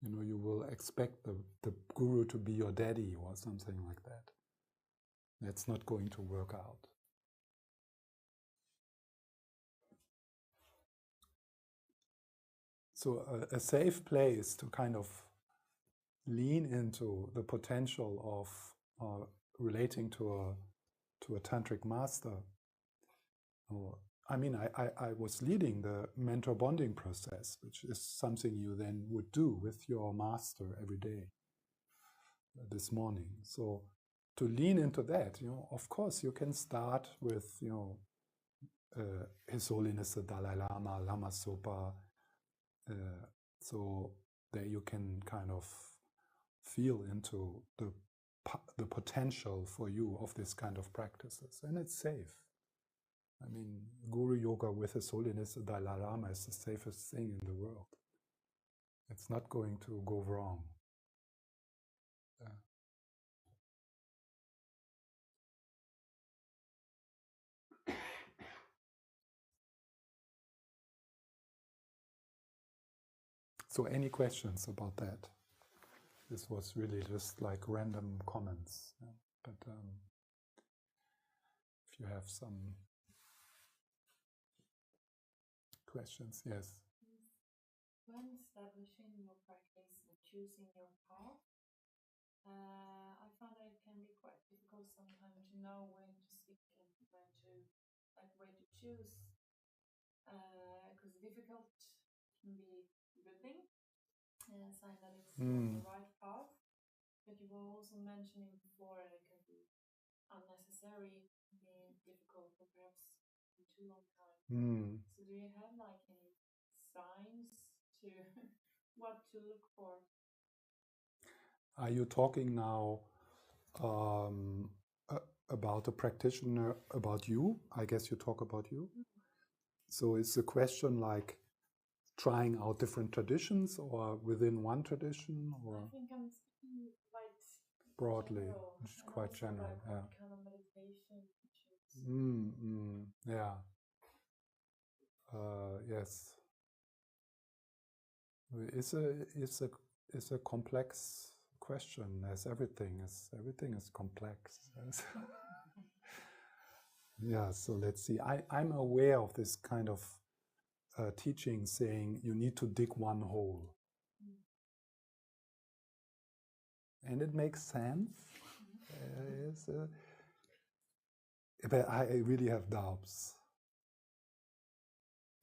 You will expect the guru to be your daddy or something like that. That's not going to work out. So a safe place to kind of lean into the potential of relating to a tantric master. I was leading the mentor bonding process, which is something you then would do with your master every day. This morning, so to lean into that, of course, you can start with, His Holiness the Dalai Lama, Lama Sopa, so that you can kind of feel into the potential for you of this kind of practices, and it's safe. Guru Yoga with His Holiness the Dalai Lama is the safest thing in the world. It's not going to go wrong. So any questions about that? This was really just like random comments. But if you have some questions, yes. When establishing your practice and choosing your path, I found that it can be quite difficult sometimes to know when to stick and when to choose. Because difficult can be a good thing, and a sign that it's the right path. But you were also mentioning before that it can be unnecessary, being difficult for perhaps a too long time. So do you have any signs to what to look for? Are you talking now about a practitioner, about you? I guess you talk about you. So is the question like trying out different traditions or within one tradition? Or I think I'm speaking quite broadly, general, quite general. Yeah. What kind of meditation you choose. Yeah. Yes. It's a complex question, as everything is complex. Yeah, so let's see. I'm aware of this kind of teaching saying you need to dig one hole. And it makes sense. But I really have doubts.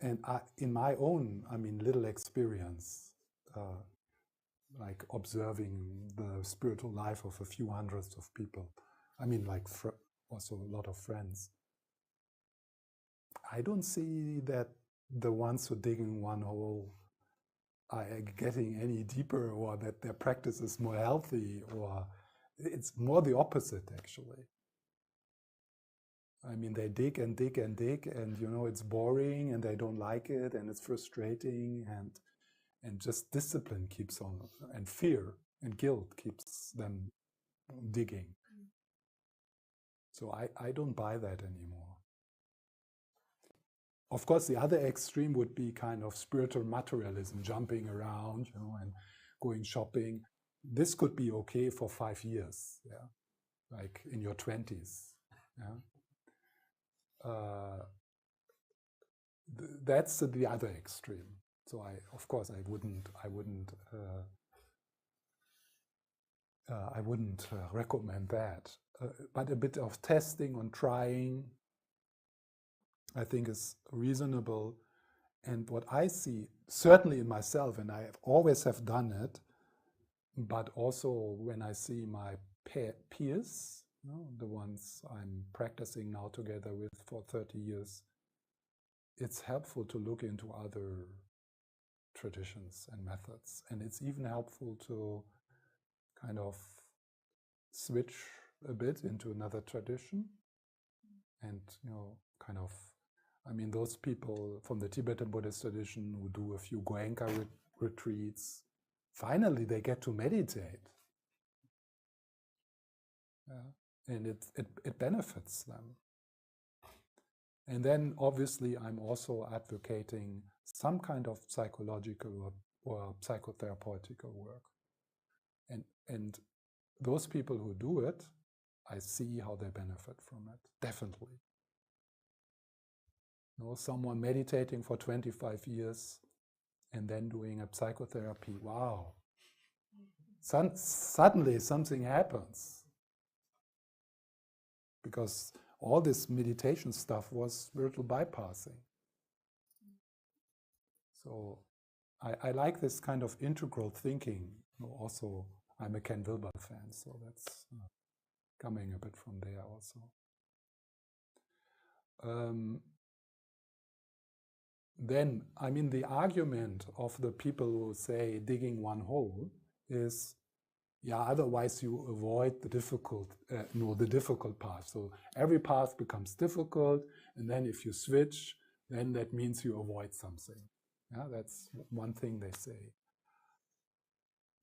And in my own, little experience, like observing the spiritual life of a few hundreds of people, also a lot of friends, I don't see that the ones who dig in one hole are getting any deeper, or that their practice is more healthy, or it's more the opposite, actually. They dig and dig and dig, and it's boring, and they don't like it, and it's frustrating, and just discipline keeps on, and fear and guilt keeps them digging. So I don't buy that anymore. Of course, the other extreme would be kind of spiritual materialism, jumping around, and going shopping. This could be okay for 5 years, yeah, like in your 20s, yeah. That's the other extreme. So I wouldn't recommend that. But a bit of testing and trying, I think is reasonable. And what I see, certainly in myself, and I always have done it, but also when I see my peers, the ones I'm practicing now together with for 30 years, it's helpful to look into other traditions and methods. And it's even helpful to kind of switch a bit into another tradition and, kind of, I mean, those people from the Tibetan Buddhist tradition who do a few Goenka retreats, finally they get to meditate. And it benefits them. And then obviously I'm also advocating some kind of psychological or psychotherapeutical work. And those people who do it, I see how they benefit from it, definitely. Someone meditating for 25 years and then doing a psychotherapy, wow. Suddenly something happens. Because all this meditation stuff was spiritual bypassing. So I like this kind of integral thinking. Also, I'm a Ken Wilber fan, so that's coming a bit from there also. Then, I mean, the argument of the people who say digging one hole is, otherwise you avoid the difficult path. So every path becomes difficult, and then if you switch, then that means you avoid something. That's one thing they say.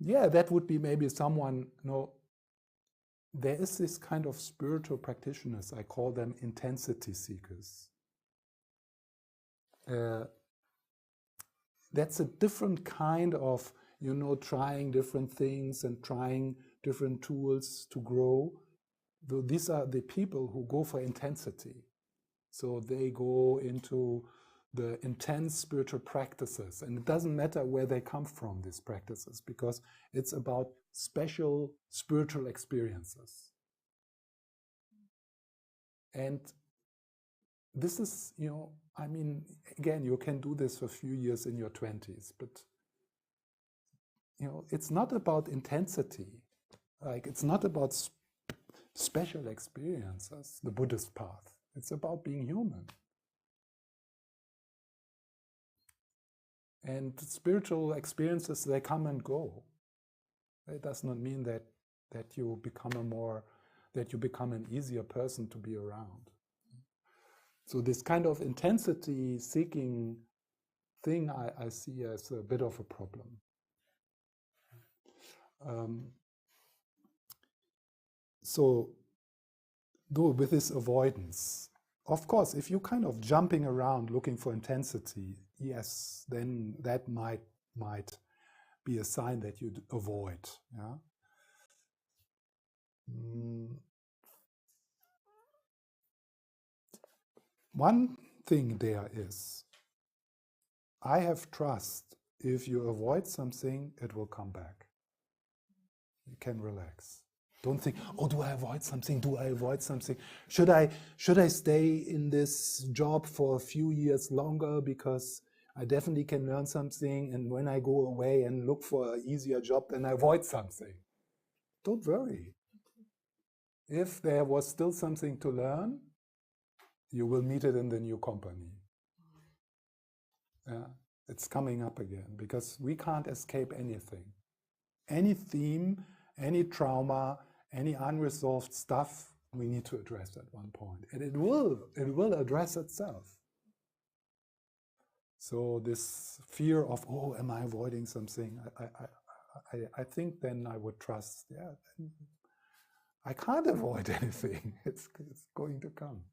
That would be maybe someone, there is this kind of spiritual practitioners, I call them intensity seekers. That's a different kind of, trying different things and trying different tools to grow. Though these are the people who go for intensity. So they go into the intense spiritual practices. And it doesn't matter where they come from, these practices, because it's about special spiritual experiences. And this is, I mean, again, you can do this for a few years in your 20s, but, it's not about intensity. Like, it's not about special experiences, the Buddhist path. It's about being human. And spiritual experiences, they come and go. It does not mean that you become an easier person to be around. So this kind of intensity seeking thing I see as a bit of a problem. So with this avoidance, of course, if you're kind of jumping around looking for intensity, yes, then that might be a sign that you'd avoid. One thing there is, I have trust. If you avoid something, it will come back. You can relax. Don't think, do I avoid something? Do I avoid something? Should I stay in this job for a few years longer because I definitely can learn something, and when I go away and look for an easier job, then I avoid something. Don't worry. If there was still something to learn, you will meet it in the new company. It's coming up again, because we can't escape anything. Any theme, any trauma, any unresolved stuff, we need to address at one point. And it will address itself. So this fear of, am I avoiding something? I think then I would trust, I can't avoid anything. It's going to come.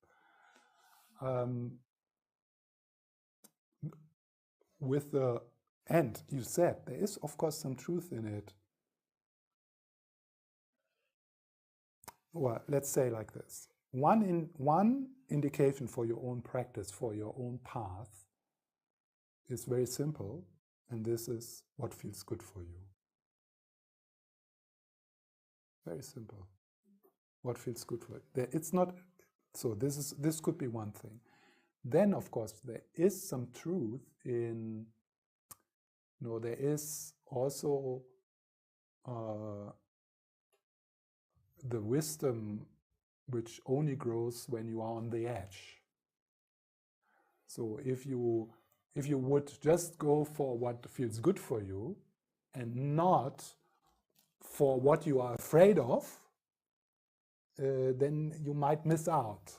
With the end, you said, there is of course some truth in it. Well, let's say like this. One indication for your own practice, for your own path, is very simple, and this is what feels good for you. Very simple. What feels good for you. It's not, so this could be one thing. then of course there is some truth in, there is also the wisdom which only grows when you are on the edge. So if you would just go for what feels good for you and not for what you are afraid of, then you might miss out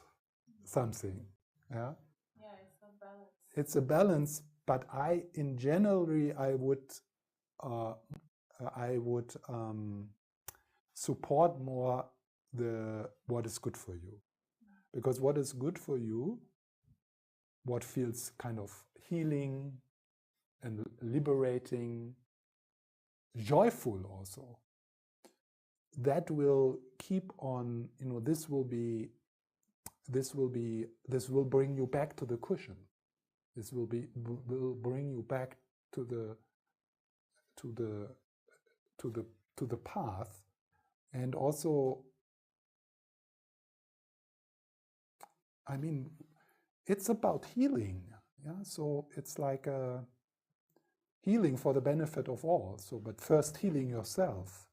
something. Yeah. Yeah, it's a balance. It's a balance, but in generally, I would support more what is good for you, because what is good for you, what feels kind of healing and liberating, joyful also, that will keep on. This will bring you back to the cushion. This will bring you back to the path, and also, I mean, it's about healing. Yeah, so it's like a healing for the benefit of all. So, but first healing yourself.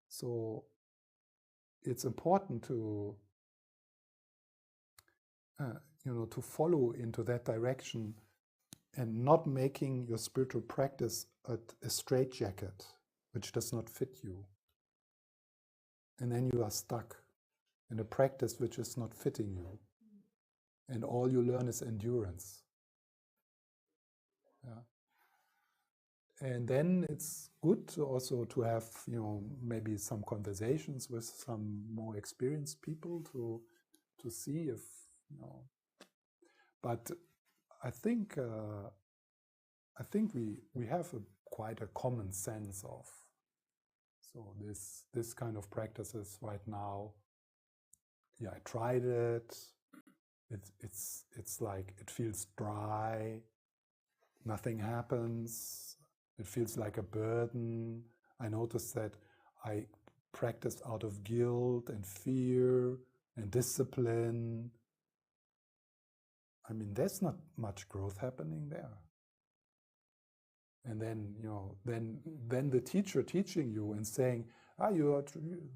So it's important to to follow into that direction and not making your spiritual practice a straitjacket which does not fit you. And then you are stuck in a practice which is not fitting you. And all you learn is endurance. Yeah. And then it's good to have, maybe some conversations with some more experienced people to see if, but I think we have quite a common sense of, so this kind of practices right now. Yeah, I tried it. It's like it feels dry. Nothing happens. It feels like a burden. I noticed that I practiced out of guilt and fear and discipline. I mean, there's not much growth happening there. And then, then the teacher teaching you and saying, you are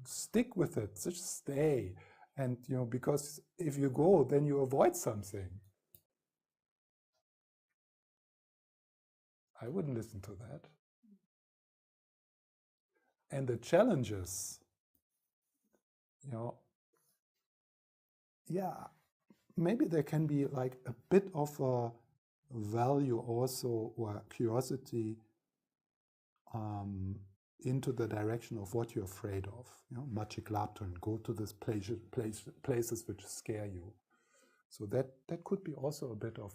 stick with it, just stay. And, because if you go, then you avoid something. I wouldn't listen to that. And the challenges, maybe there can be like a bit of a value also, or curiosity into the direction of what you're afraid of. Machiklapton, go to this places which scare you. So that could be also a bit of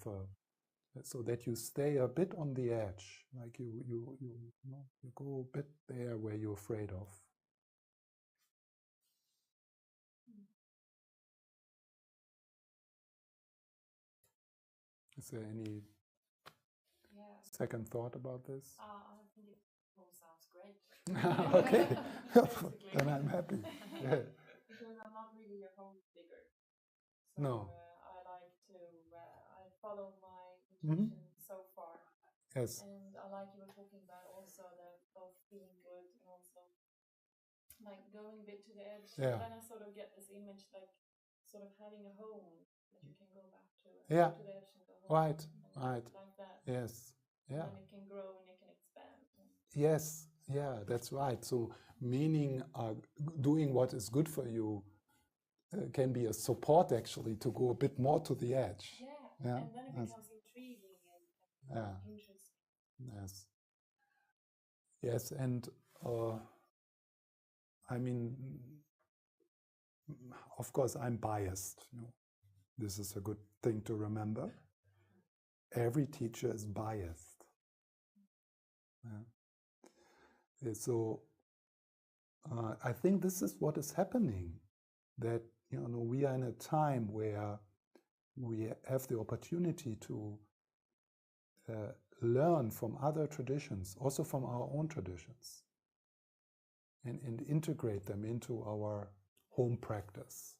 so that you stay a bit on the edge, like you go a bit there where you're afraid of. Is there any second thought about this? I think it all sounds great. Okay, then I'm happy. Yeah. Because I'm not really a home digger. So No. I like to, I follow my intuition so far. Yes. And I like you were talking about also that both feeling good and also like going a bit to the edge. Yeah. And then I sort of get this image like sort of having a home that you can go back to. Yeah. Go to the edge and go home. Right. And Right. like that. Yes. Yeah. And then it can grow and it can expand. Yes. Yeah, that's right. So meaning doing what is good for you can be a support actually to go a bit more to the edge. Yeah. And then it becomes intriguing and interesting. Yes. Yes, and I mean, of course, I'm biased. This is a good thing to remember. Every teacher is biased. Yeah. So I think this is what is happening. That we are in a time where we have the opportunity to learn from other traditions, also from our own traditions, and integrate them into our home practice.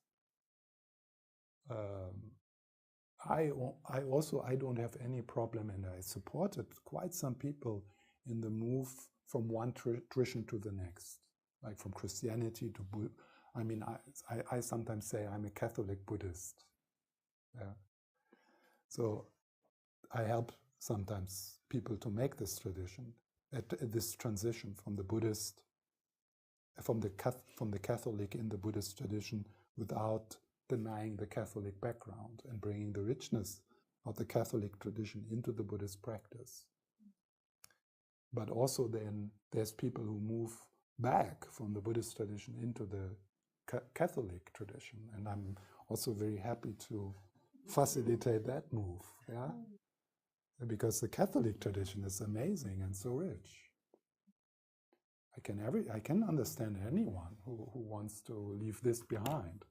I don't have any problem, and I supported quite some people in the move from one tradition to the next, like from Christianity to Buddhism. I mean, I sometimes say I'm a Catholic Buddhist. Yeah. So I help sometimes people to make this tradition, this transition from the Buddhist, from the Catholic in the Buddhist tradition, without denying the Catholic background and bringing the richness of the Catholic tradition into the Buddhist practice. But also then there's people who move back from the Buddhist tradition into the Catholic tradition, and I'm also very happy to facilitate that move, yeah, because the Catholic tradition is amazing and so rich. I can understand anyone who wants to leave this behind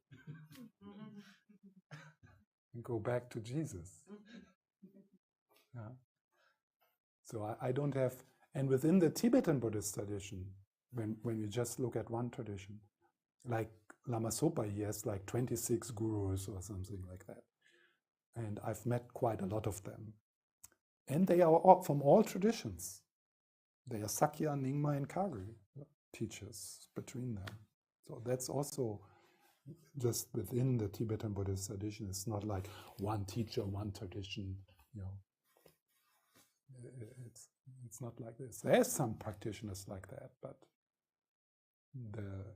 and go back to Jesus. Yeah. So I don't have, and within the Tibetan Buddhist tradition, when you just look at one tradition, like Lama Sopa, he has like 26 gurus or something like that. And I've met quite a lot of them. And they are all, from all traditions. They are Sakya, Nyingma, and Kagyu teachers between them. So that's also just within the Tibetan Buddhist tradition. It's not like one teacher, one tradition, you know. It's not like this. There's some practitioners like that, but the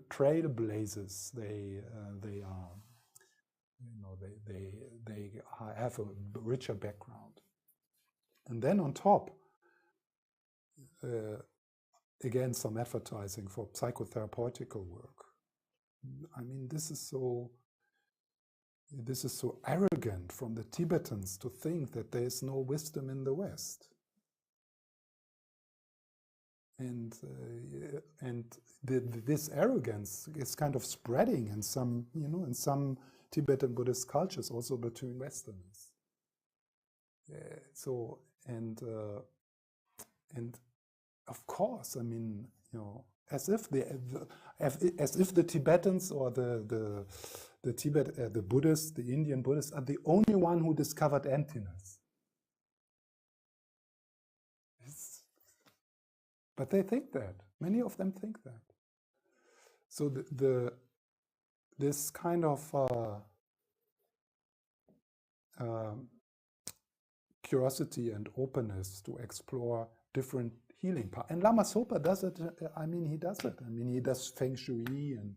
trailblazers, they are, you know, they have a richer background. And then on top, again, some advertising for psychotherapeutical work. I mean, this is so arrogant from the Tibetans to think that there is no wisdom in the West. And this arrogance is kind of spreading in some, you know, in some Tibetan Buddhist cultures, also between Westerners. So and of course, I mean, you know, as if the Tibetans or the Buddhists, the Indian Buddhists, are the only one who discovered emptiness. But they think that. Many of them think that. So this kind of curiosity and openness to explore different healing paths. And Lama Sopa does it. I mean, he does it. I mean, he does Feng Shui, and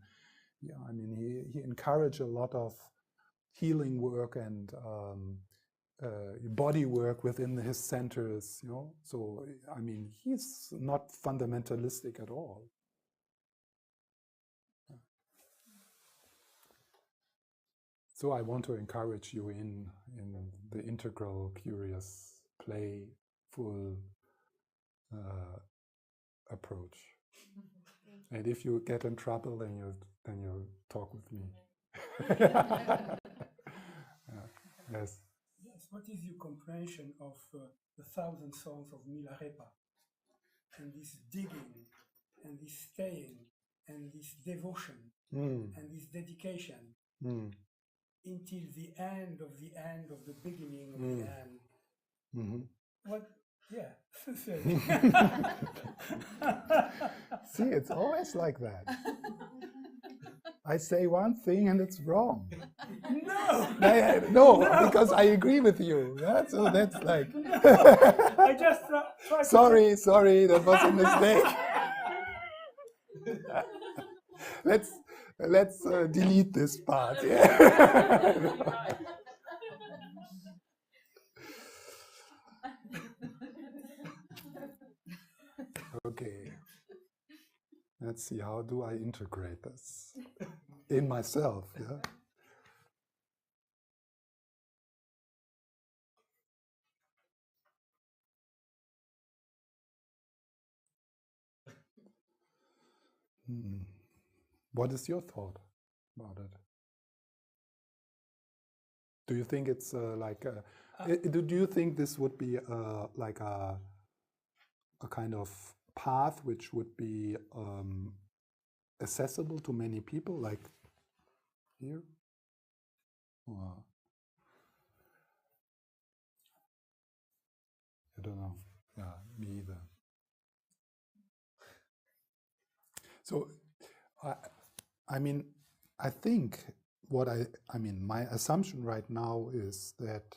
yeah, I mean, he encourages a lot of healing work and body work within his centers, you know. So, I mean, he's not fundamentalistic at all. So I want to encourage you in the integral, curious, playful approach. And if you get in trouble, then you talk with me. Yes. Yes. What is your comprehension of the 1,000 songs of Milarepa, and this digging, and this staying, and this devotion, and this dedication until the end of the end of the beginning of the end? Mm-hmm. What? Yeah. See, it's always like that. I say one thing and it's wrong. No, because I agree with you. Yeah? So that's like. I just sorry, that was a mistake. Let's delete this part. Yeah. Okay. Let's see, how do I integrate this in myself? Yeah. What is your thought about it? Do you think it's do you think this would be like a kind of path which would be accessible to many people? Like, here? Or I don't know. Yeah, me either. So, I mean, I think my assumption right now is that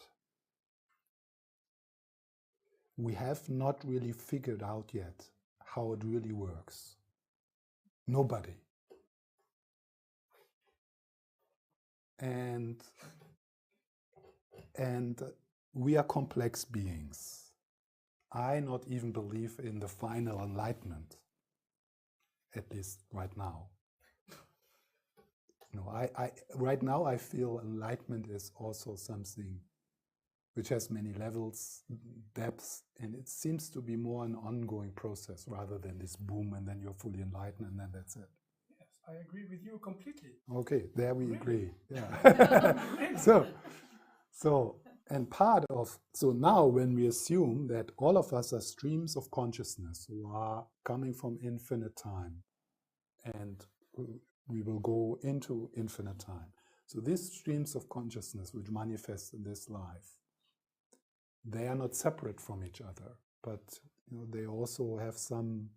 we have not really figured out yet how it really works. Nobody. And we are complex beings. I not even believe in the final enlightenment, at least right now. No, I right now I feel enlightenment is also something which has many levels, depths, and it seems to be more an ongoing process rather than this boom and then you're fully enlightened and then that's it. Yes, I agree with you completely. Okay, there we Really? agree. Yeah. So now when we assume that all of us are streams of consciousness who are coming from infinite time and we will go into infinite time. So these streams of consciousness which manifest in this life, they are not separate from each other, but they also have some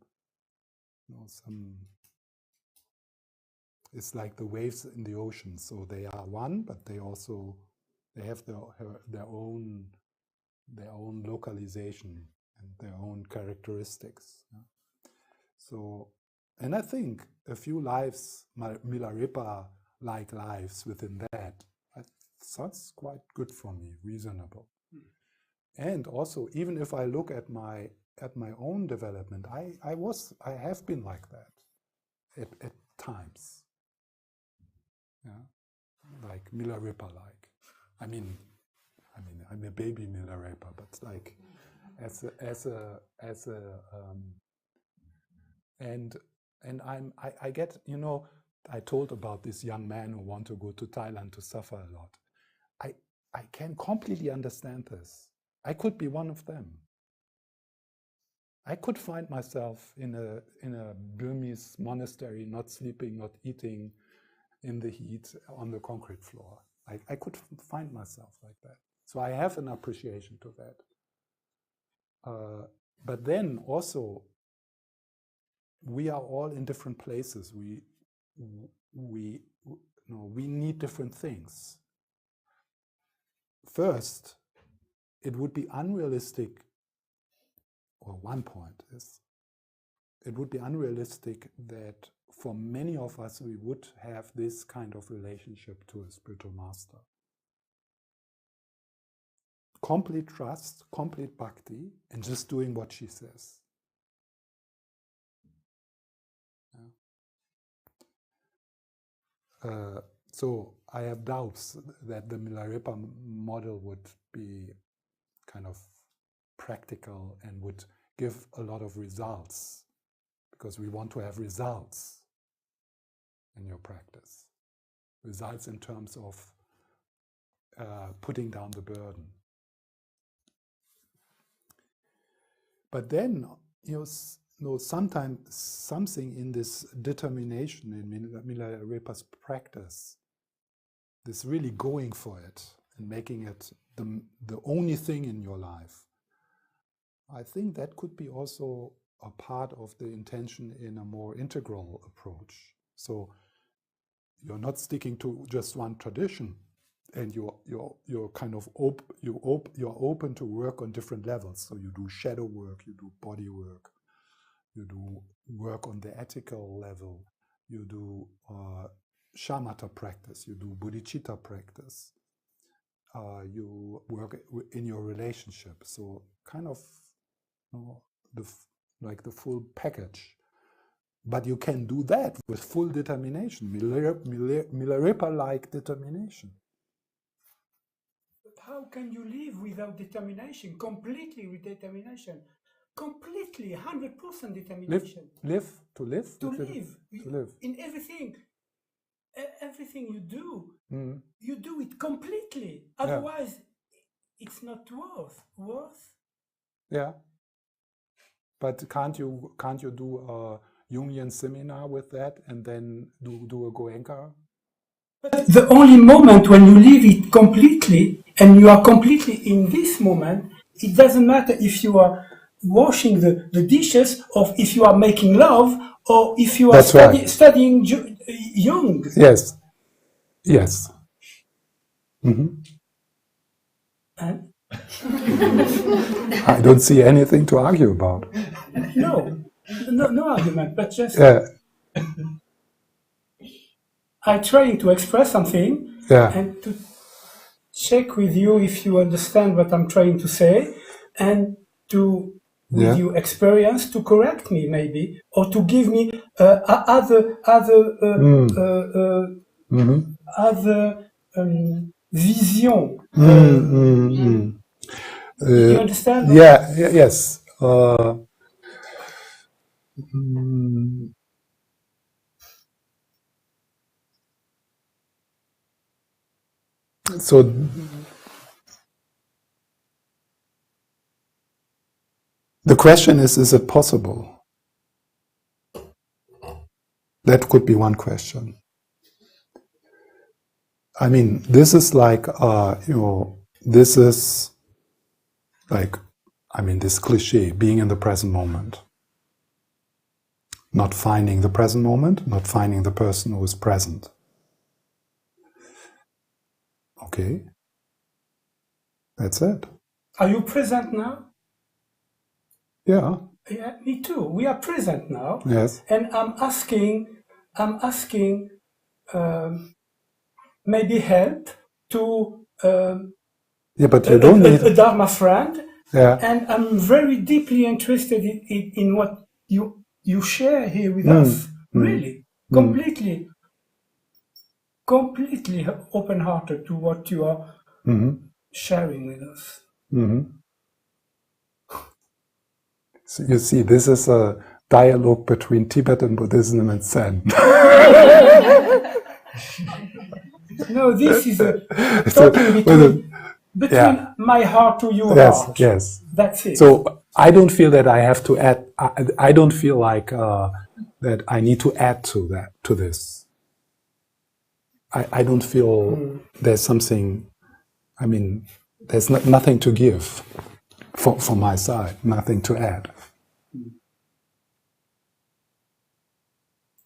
it's like the waves in the ocean. So they are one, but they have their own localization and their own characteristics. Yeah? So, and I think a few lives, Milarepa-like lives within that, sounds quite good for me, reasonable. And also, even if I look at my own development, I have been like that at times. Yeah, like Milarepa-like. I mean, I'm a baby Milarepa, but like I get, I told about this young man who want to go to Thailand to suffer a lot. I can completely understand this. I could be one of them. I could find myself in a Burmese monastery, not sleeping, not eating, in the heat on the concrete floor. I could find myself like that. So I have an appreciation to that. But then also, we are all in different places. We need different things. First, it would be unrealistic, or one point is, it would be unrealistic that for many of us we would have this kind of relationship to a spiritual master. Complete trust, complete bhakti, and just doing what she says. Yeah. So I have doubts that the Milarepa model would be kind of practical and would give a lot of results, because we want to have results in your practice. Results in terms of putting down the burden. But then, sometimes something in this determination in Milarepa's practice, this really going for it and making it the only thing in your life, I think that could be also a part of the intention in a more integral approach. So you're not sticking to just one tradition, and you're kind of you're open to work on different levels. So you do shadow work, you do body work, you do work on the ethical level, you do shamatha practice, you do bodhicitta practice, you work in your relationship. So kind of the full package. But you can do that with full determination, Milarepa-like determination. But how can you live without determination? Completely with determination. Completely, 100% determination. To live? To live. In everything. Everything you do, you do it completely. Otherwise, it's not worth. Yeah. But can't you do a Jungian seminar with that and then do a Goenka? But the only moment when you leave it completely, and you are completely in this moment, it doesn't matter if you are washing the dishes, or if you are making love, or if you are studying Jung. Yes. Yes. Mm-hmm. And I don't see anything to argue about. No argument, but just I'm trying to express something and to check with you if you understand what I'm trying to say, and to, with your experience, to correct me maybe, or to give me other vision. You understand? Yes. So the question is it possible? That could be one question. I mean, this is like, this is like, I mean, this cliche, being in the present moment. Not finding the present moment, not finding the person who is present. Okay. That's it. Are you present now? Yeah. Yeah, me too. We are present now. Yes. And I'm asking maybe help to but you don't need a Dharma friend. Yeah. And I'm very deeply interested in what you share here with us. Really. Completely open-hearted to what you are sharing with us. So you see, this is a dialogue between Tibetan Buddhism and Zen. No, this is a talking between my heart to your heart. Yes. That's it. So I don't feel that I have to add. I don't feel like that I need to add to this. I don't feel there's something. I mean, there's nothing to give from my side. Nothing to add.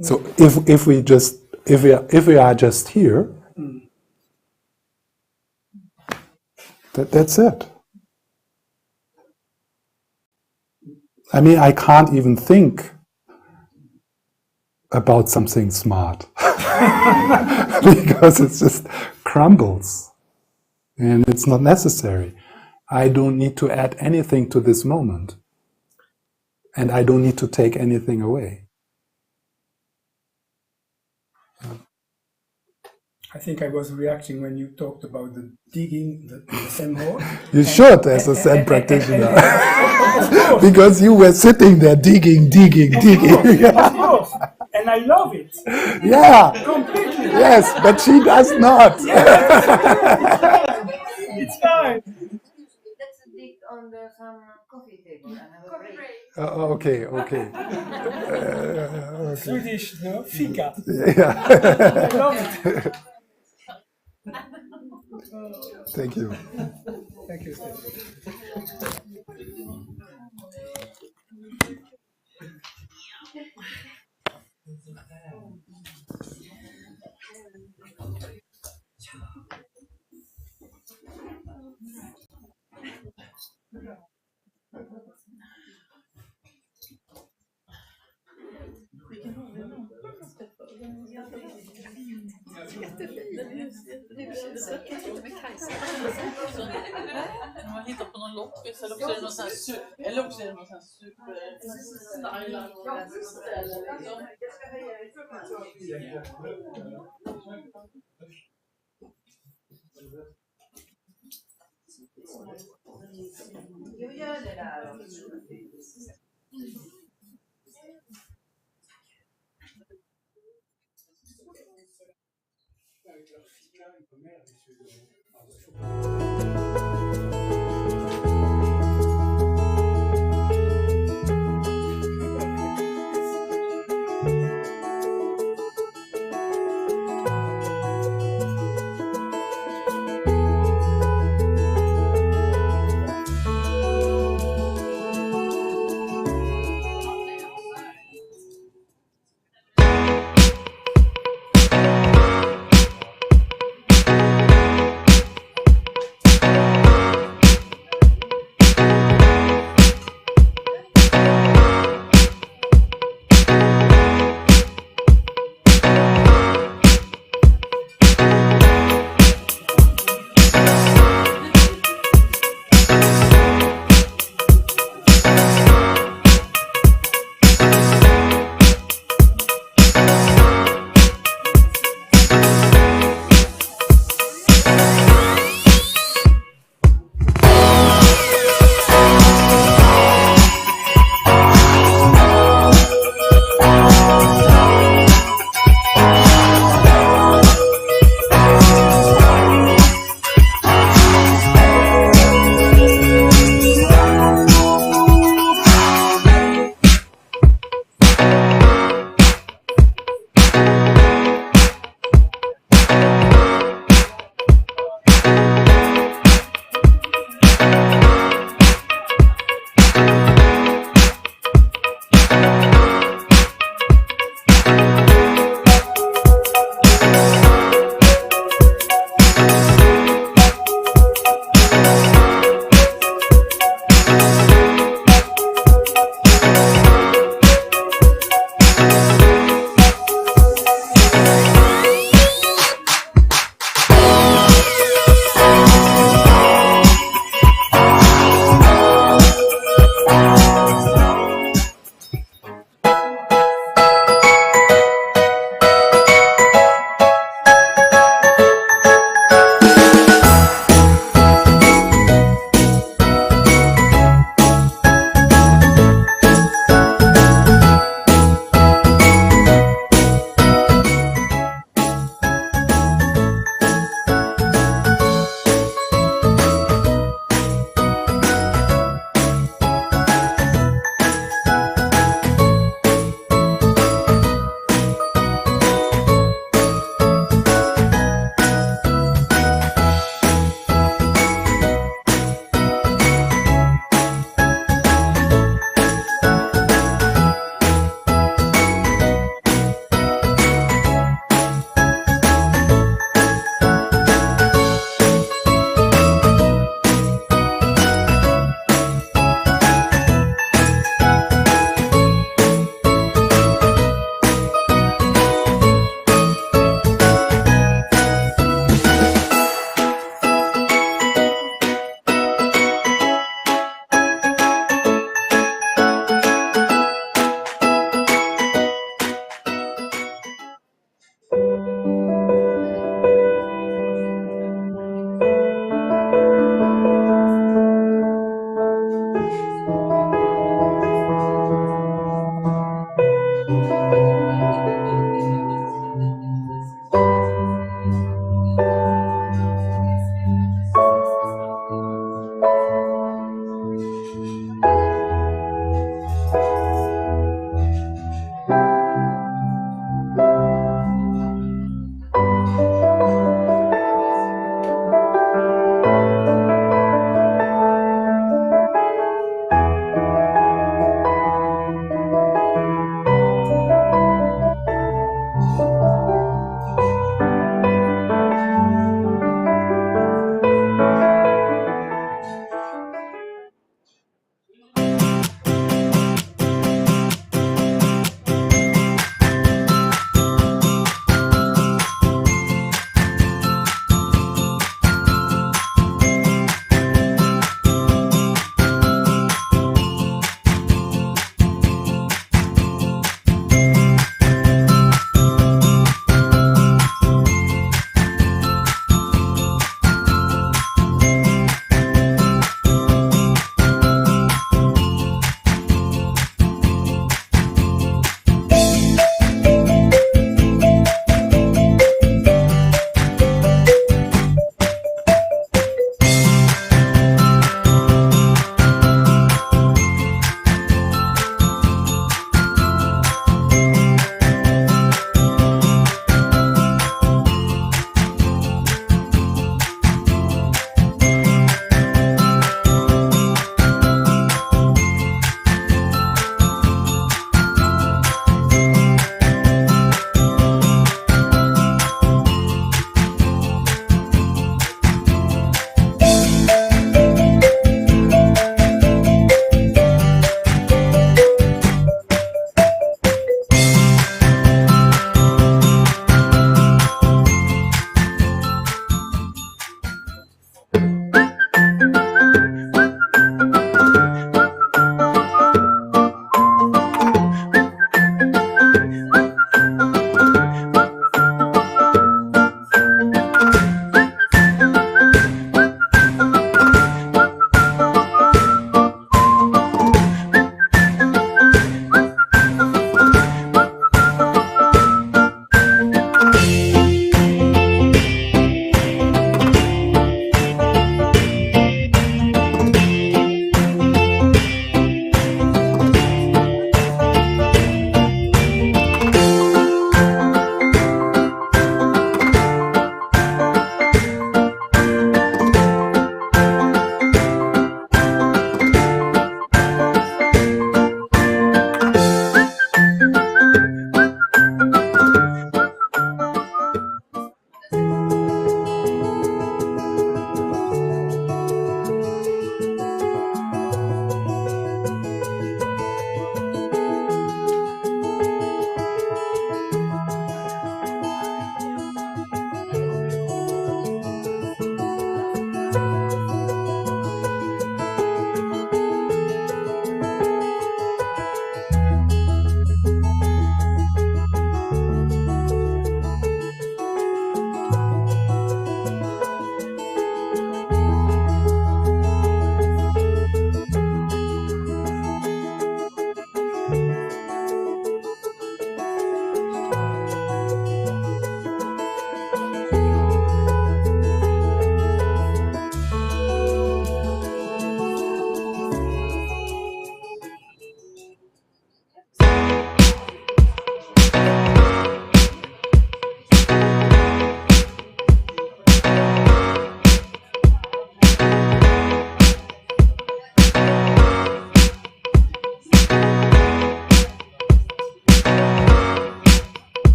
So if we are just here, that's it. I mean, I can't even think about something smart because it just crumbles and it's not necessary. I don't need to add anything to this moment, and I don't need to take anything away. I think I was reacting when you talked about the digging the same hole. You should, as a Zen practitioner, because you were sitting there digging. Of course, and I love it. Yeah, completely. Yes, but she does not. It's fine. Let's dig on some coffee table and have a break. Okay. Swedish, no? Fika. Yeah. I love it. Thank you. Thank you, Stephen. Man hittar på någon loppis eller också är det någon sån här superstylad Jo, gör det där.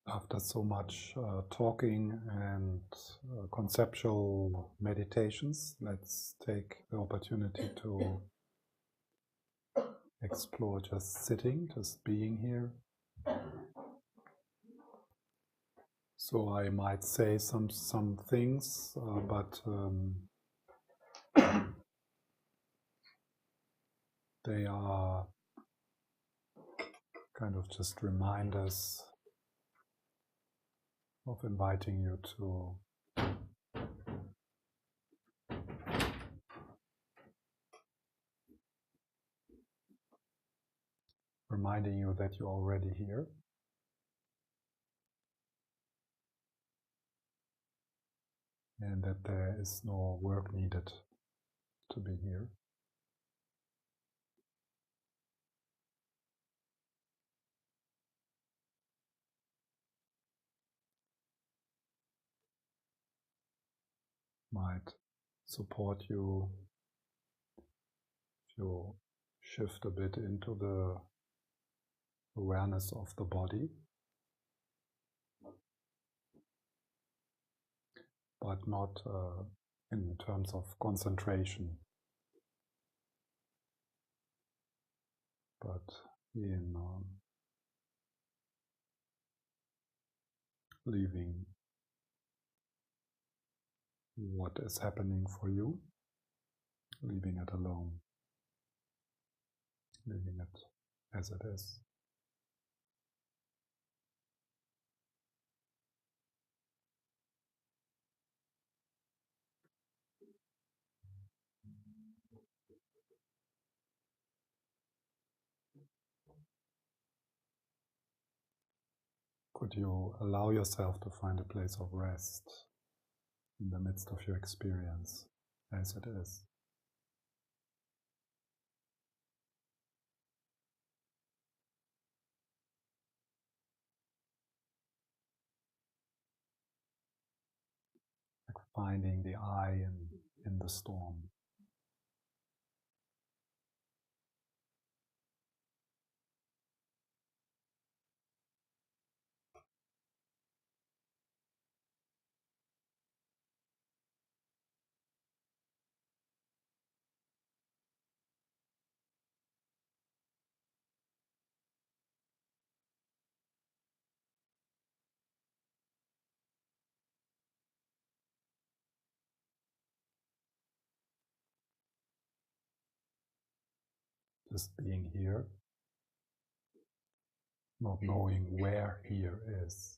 After so much talking and conceptual meditations, let's take the opportunity to explore just sitting, just being here. So I might say some things, but they are kind of just reminders of inviting you to reminding you that you're already here. And that there is no work needed to be here. Might support you if you shift a bit into the awareness of the body, but not in terms of concentration, but in leaving what is happening for you, leaving it alone, leaving it as it is. Could you allow yourself to find a place of rest in the midst of your experience as it is? Like finding the eye in the storm. Just being here, not knowing where here is.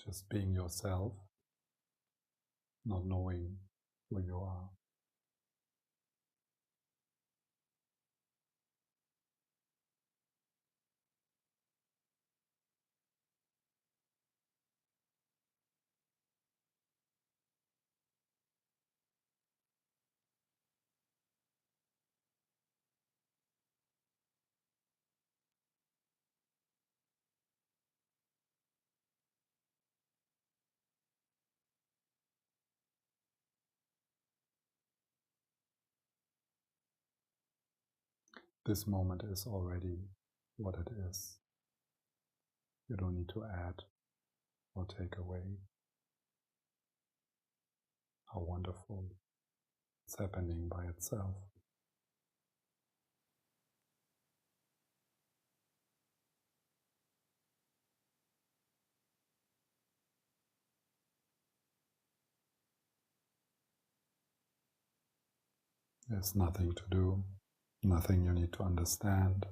Just being yourself, not knowing who you are. This moment is already what it is. You don't need to add or take away. How wonderful. It's happening by itself. There's nothing to do, nothing you need to understand.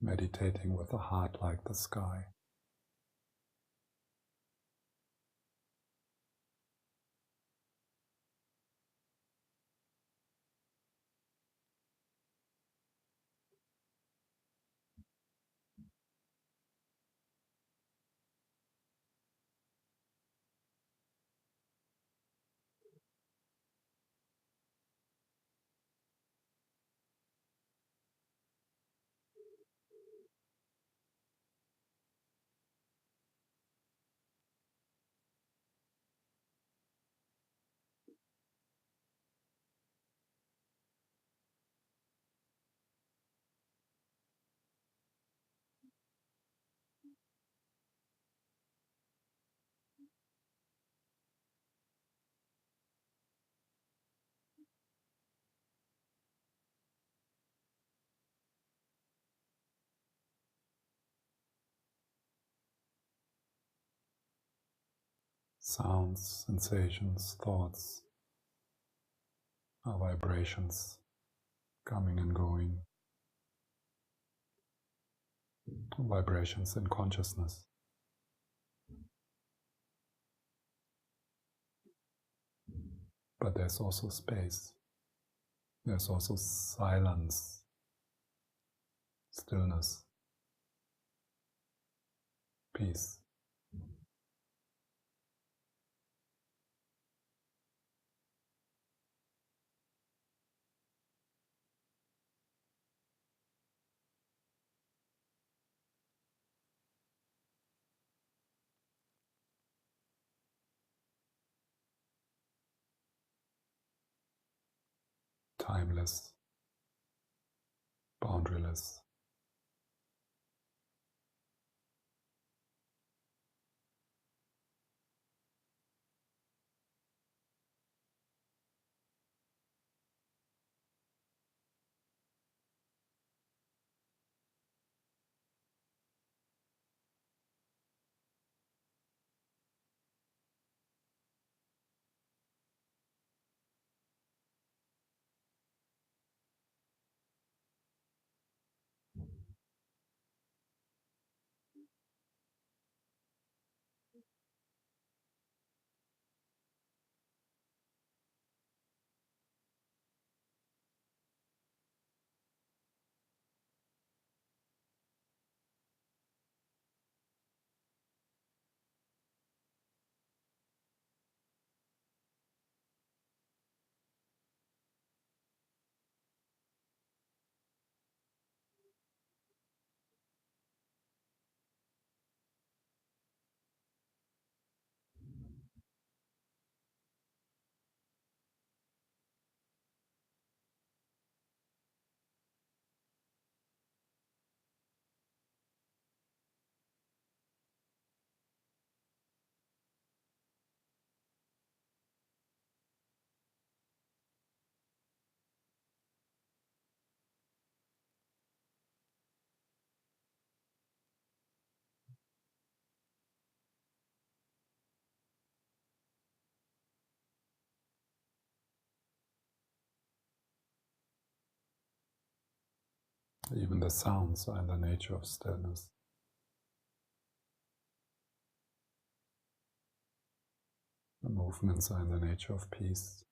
Meditating with a heart like the sky. Sounds, sensations, thoughts, our vibrations coming and going. Vibrations in consciousness. But there's also space. There's also silence, stillness, peace. Timeless, boundaryless. Even the sounds are in the nature of stillness. The movements are in the nature of peace.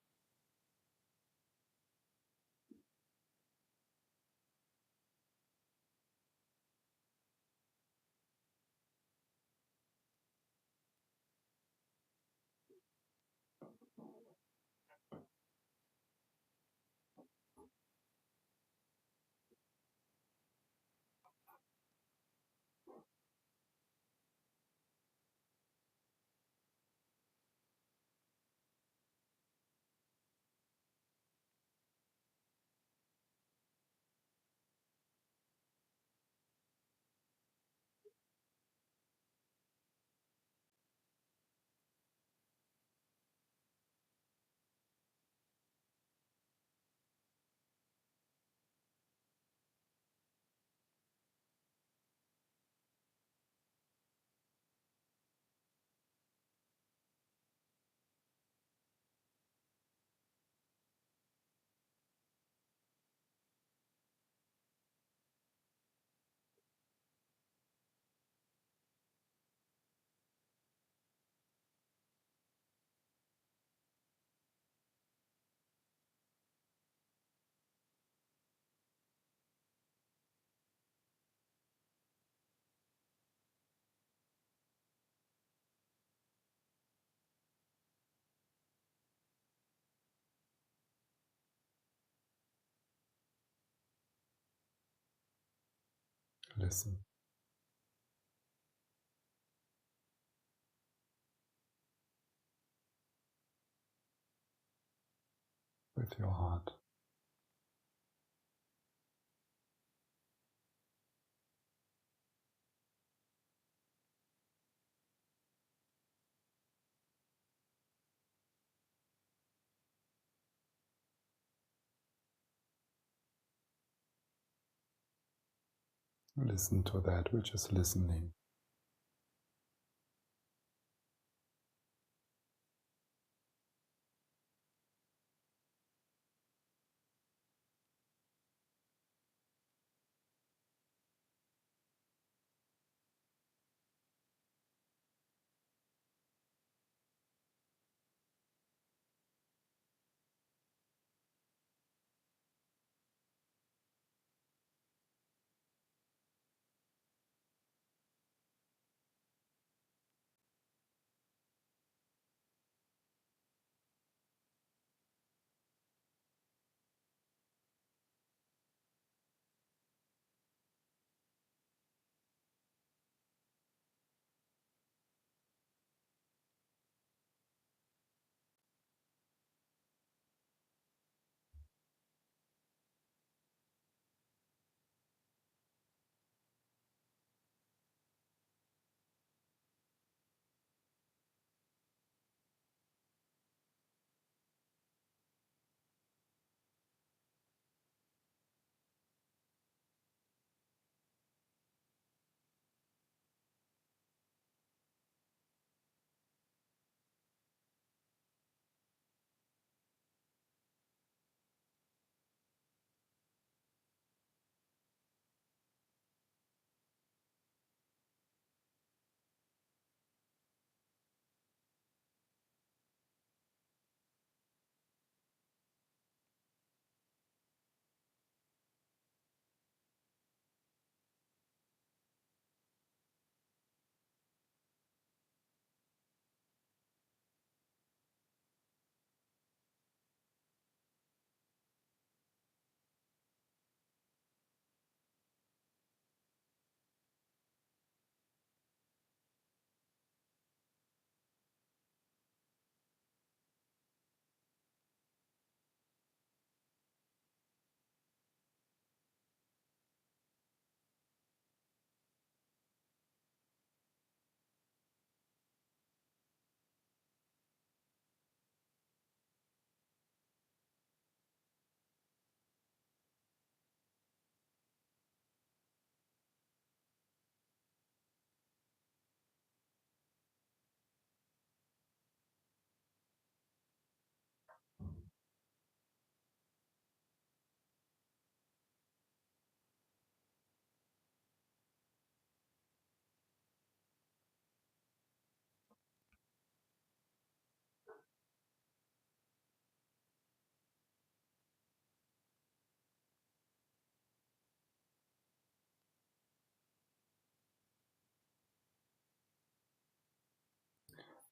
Listen. With your heart. Listen to that which is listening.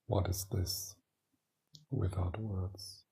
What is this without words?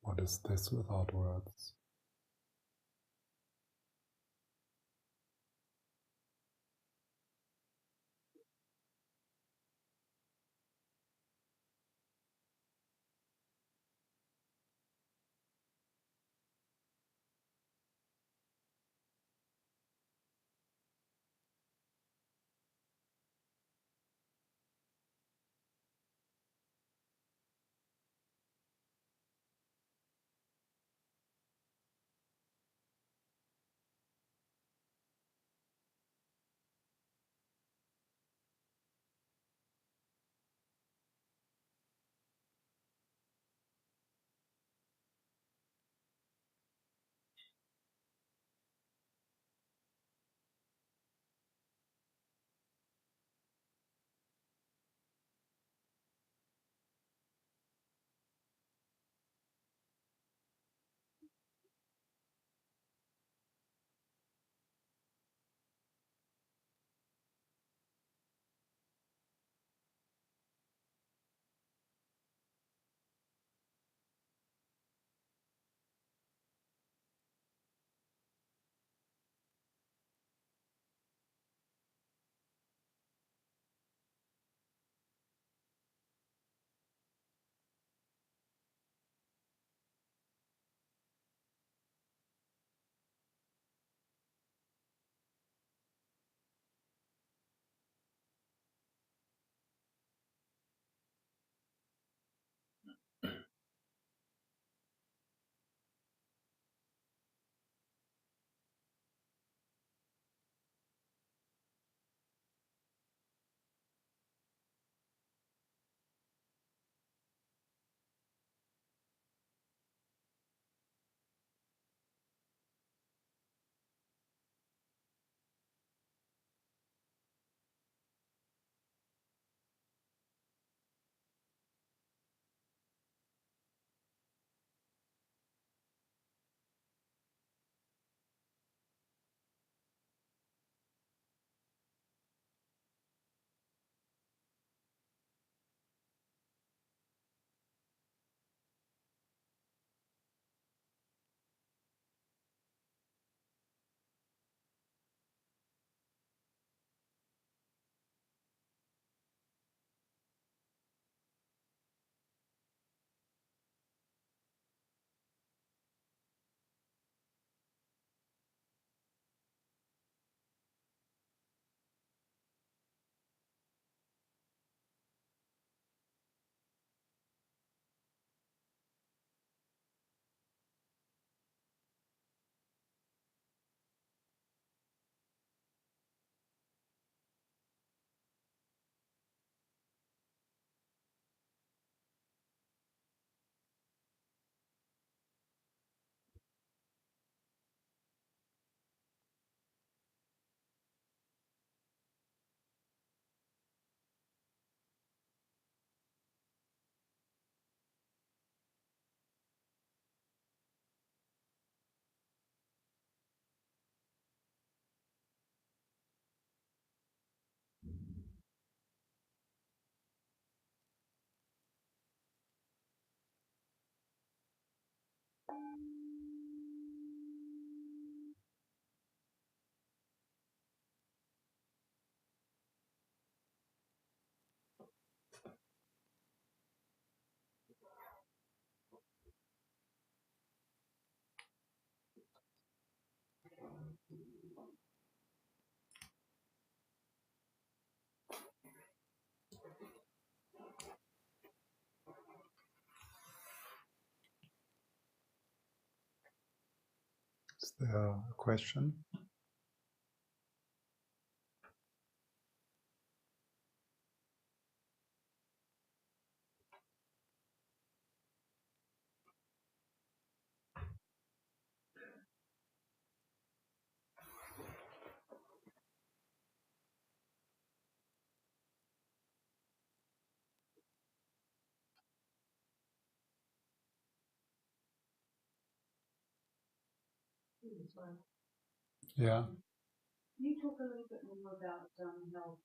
What is this without words? Is there a question? as well. Yeah. Can you talk a little bit more about how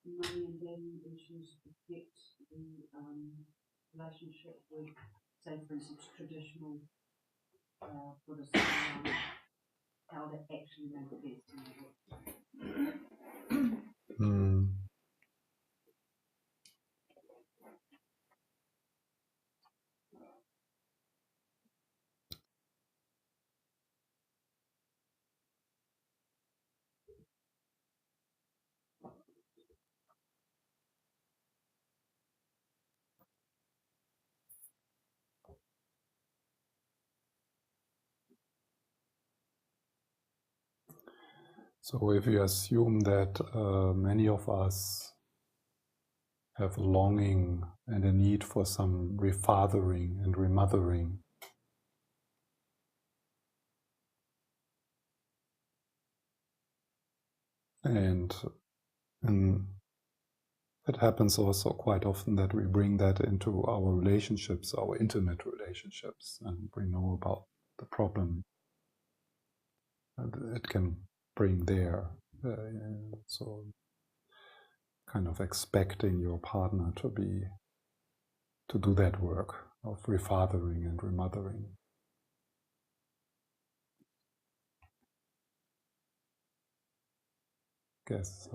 money and daddy issues affect the relationship with, say, for instance, traditional Buddhist, how that actually manifests in the work? Mm. So if you assume that many of us have a longing and a need for some refathering and remothering, and it happens also quite often that we bring that into our relationships, our intimate relationships, and we know about the problem it can bring there. So kind of expecting your partner to do that work of refathering and remothering. I guess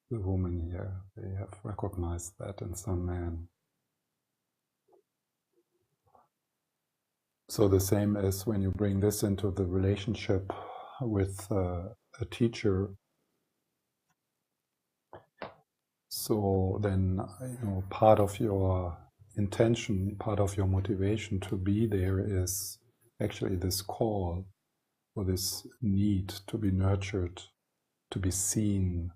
the women here, they have recognized that in some men. So the same as when you bring this into the relationship with a teacher. So then, part of your intention, part of your motivation to be there is actually this call or this need to be nurtured, to be seen,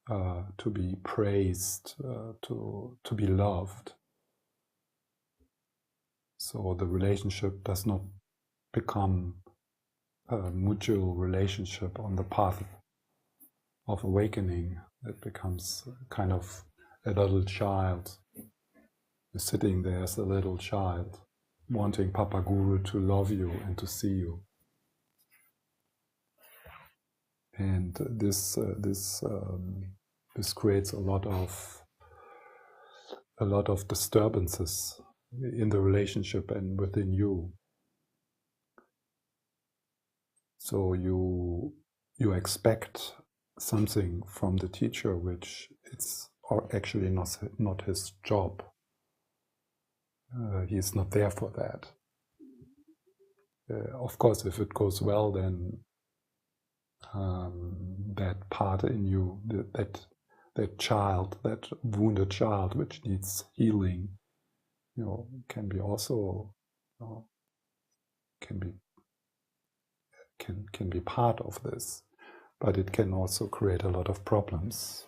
to be praised, to be loved. So the relationship does not become a mutual relationship on the path of awakening. It becomes kind of a little child. You're sitting there as a little child, wanting Papa Guru to love you and to see you. And this creates a lot of disturbances in the relationship and within you. So you expect something from the teacher which it's actually not his job. He's not there for that. Of course, if it goes well, then that part in you, that child, that wounded child, which needs healing, can be also can be part of this, but it can also create a lot of problems.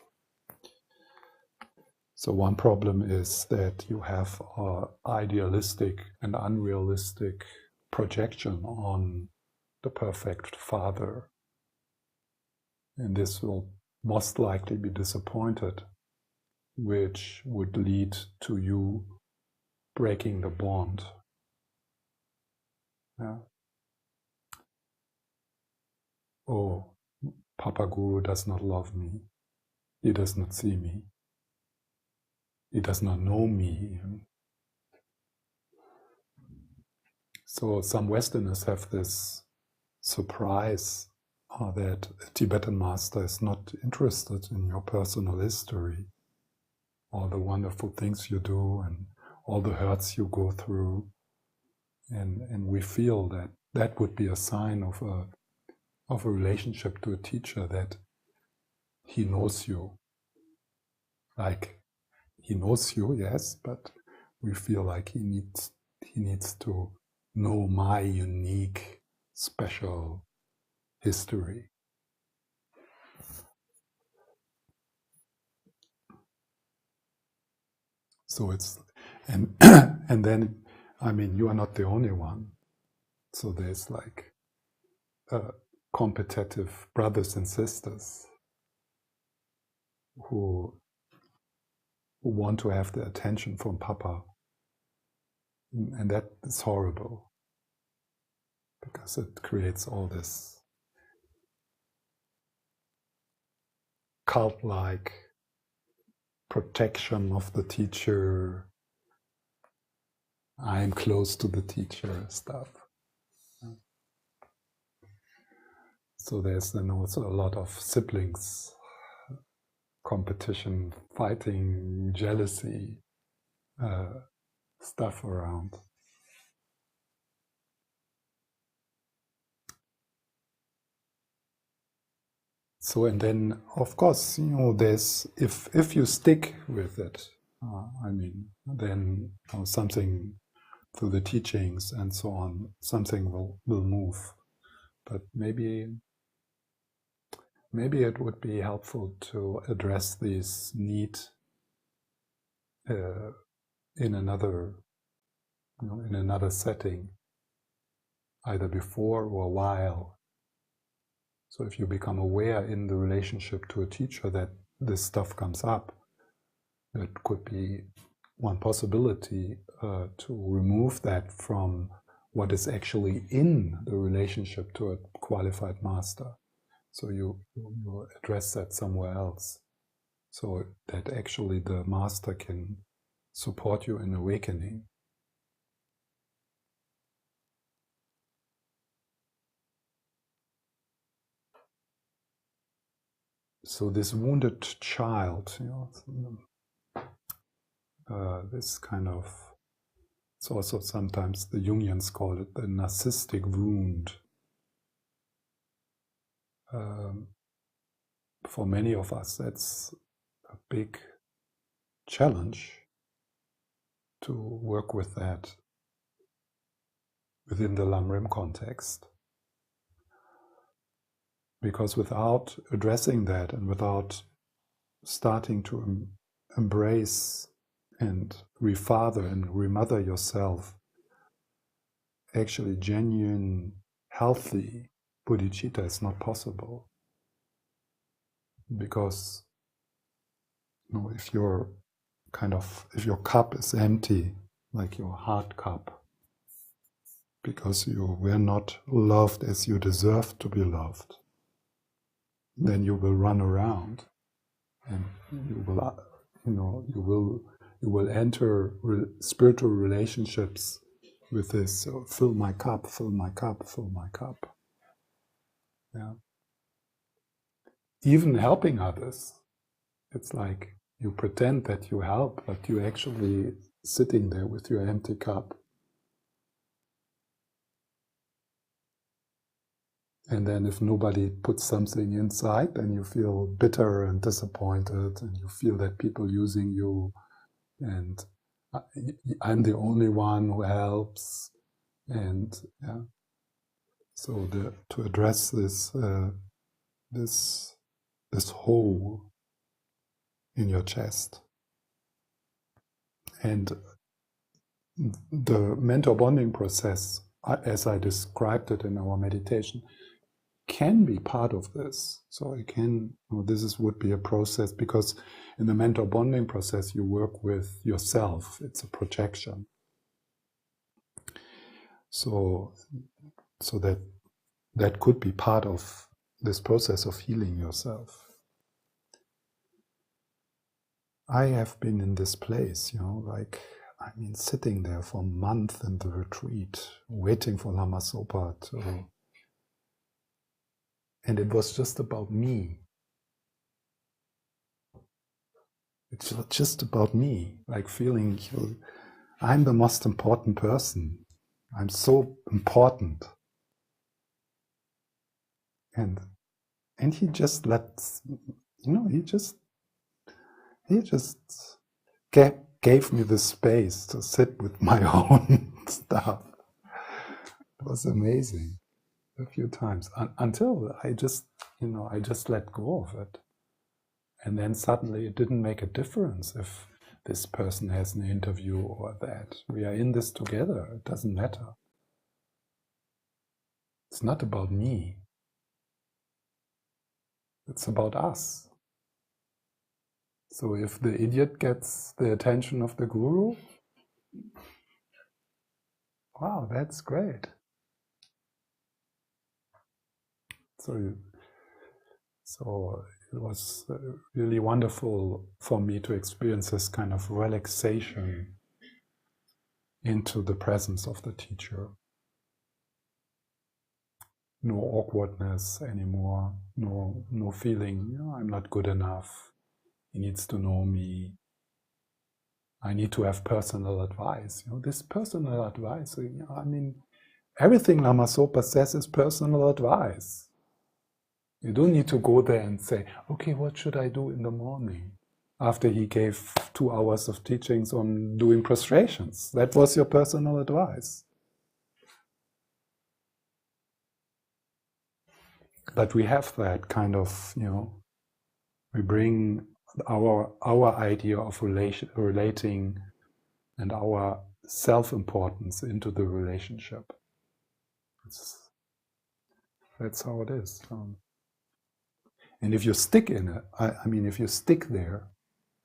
So one problem is that you have an idealistic and unrealistic projection on the perfect father, and this will most likely be disappointed, which would lead to you breaking the bond. Yeah. Oh, Papa Guru does not love me. He does not see me. He does not know me. So some Westerners have this surprise that a Tibetan master is not interested in your personal history, all the wonderful things you do and all the hurts you go through. And we feel that that would be a sign of a relationship to a teacher, that he knows you. Like, he knows you, yes, but we feel like he needs to know my unique, special history. So it's, and and then, I mean, you are not the only one. So there's like competitive brothers and sisters who want to have the attention from Papa, and that is horrible. because it creates all this cult-like protection of the teacher. I'm close to the teacher stuff. So there's then also a lot of siblings, competition, fighting, jealousy, stuff around. So, and then of course, there's, if you stick with it, then something through the teachings and so on, something will move. But maybe it would be helpful to address this need in another setting, either before or while. So if you become aware in the relationship to a teacher that this stuff comes up, that could be one possibility to remove that from what is actually in the relationship to a qualified master. So you address that somewhere else, so that actually the master can support you in awakening. So this wounded child, this kind of, it's also sometimes the Jungians call it the narcissistic wound. For many of us, that's a big challenge to work with that within the Lam-Rim context. Because without addressing that and without starting to embrace and refather and remother yourself, actually genuine, healthy bodhicitta is not possible. Because if your cup is empty, like your heart cup, because you were not loved as you deserve to be loved, then you will run around and you will enter spiritual relationships with this, fill my cup, fill my cup, fill my cup. Yeah. Even helping others, it's like you pretend that you help, but you're actually sitting there with your empty cup. And then if nobody puts something inside, then you feel bitter and disappointed, and you feel that people using you, and I'm the only one who helps. And yeah, so to address this this hole in your chest, and the mentor bonding process, as I described it in our meditation, can be part of this. So it can, would be a process, because in the mentor bonding process you work with yourself. It's a projection. So that could be part of this process of healing yourself. I have been in this place, sitting there for a month in the retreat, waiting for Lama Zopa and it was just about me. It's just about me, like feeling I'm the most important person. I'm so important. And he just lets, he just gave me the space to sit with my own stuff. It was amazing. A few times until I just let go of it. And then suddenly it didn't make a difference if this person has an interview or that. We are in this together. It doesn't matter. It's not about me. It's about us. So if the idiot gets the attention of the guru, wow, that's great. So it was really wonderful for me to experience this kind of relaxation into the presence of the teacher. No awkwardness anymore, no feeling, I'm not good enough, he needs to know me, I need to have personal advice. This personal advice, everything Lama Zopa says is personal advice. You don't need to go there and say, okay, what should I do in the morning? After he gave 2 hours of teachings on doing prostrations. That was your personal advice. But we have that kind of, we bring our idea of relating and our self-importance into the relationship. That's how it is. And if you stick in it, if you stick there,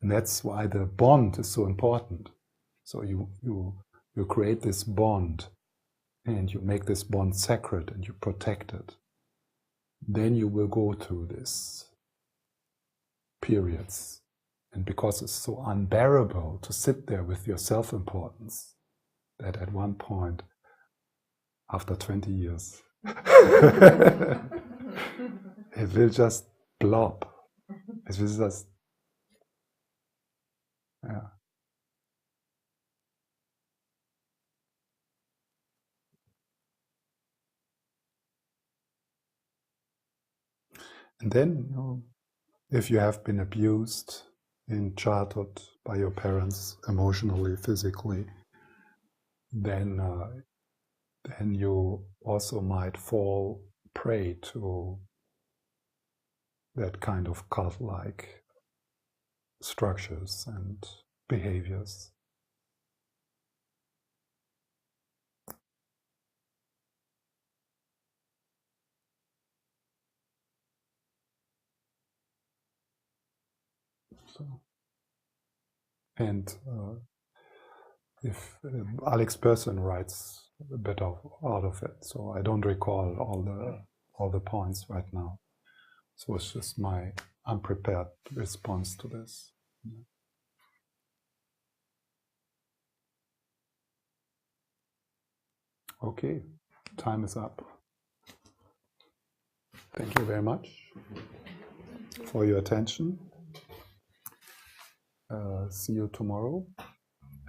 and that's why the bond is so important. So you create this bond, and you make this bond sacred, and you protect it. Then you will go through this periods. And because it's so unbearable to sit there with your self-importance, that at one point, after 20 years, it will just blob. It will just, yeah. And then, if you have been abused in childhood by your parents, emotionally, physically, then you also might fall prey to that kind of cult-like structures and behaviors. So, and if Alex Person writes a bit out of it, so I don't recall all the points right now. So it's just my unprepared response to this. Okay, time is up. Thank you very much for your attention. See you tomorrow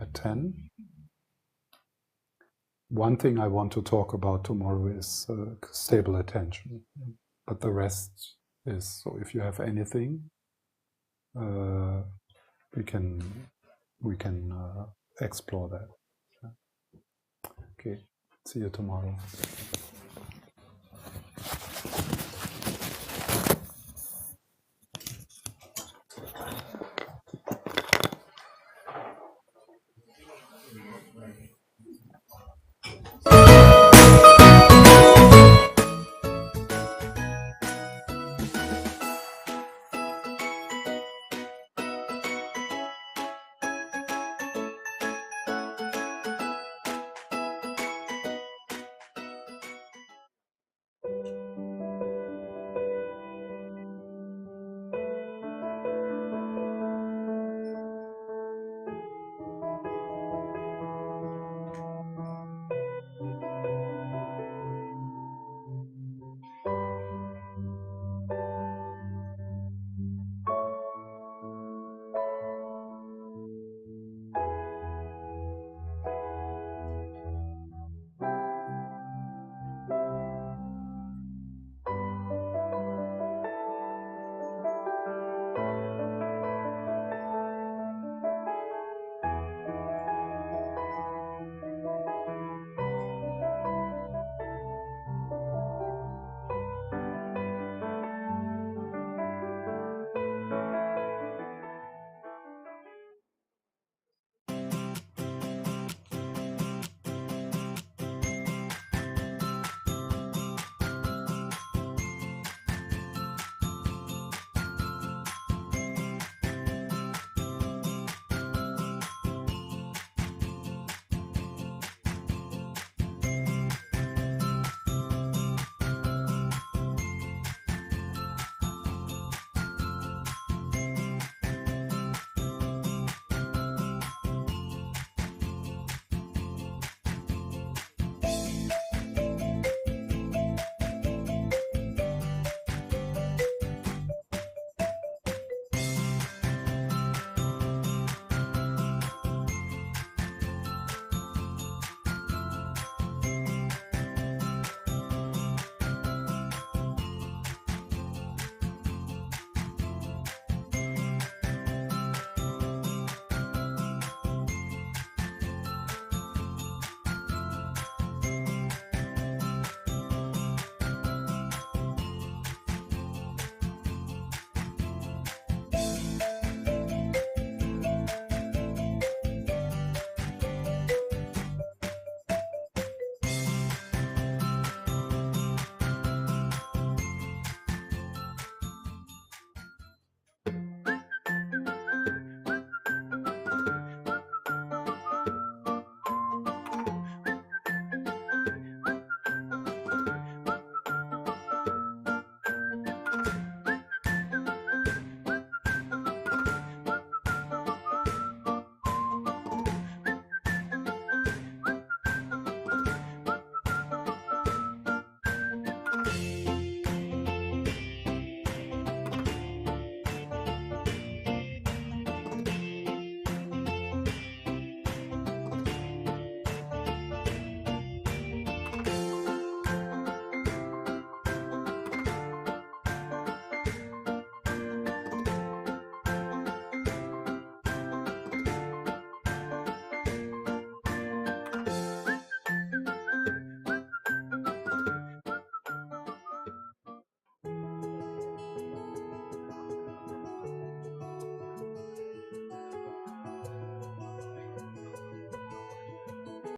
at 10. One thing I want to talk about tomorrow is stable attention, but the rest is, so if you have anything, we can explore that. Okay, see you tomorrow.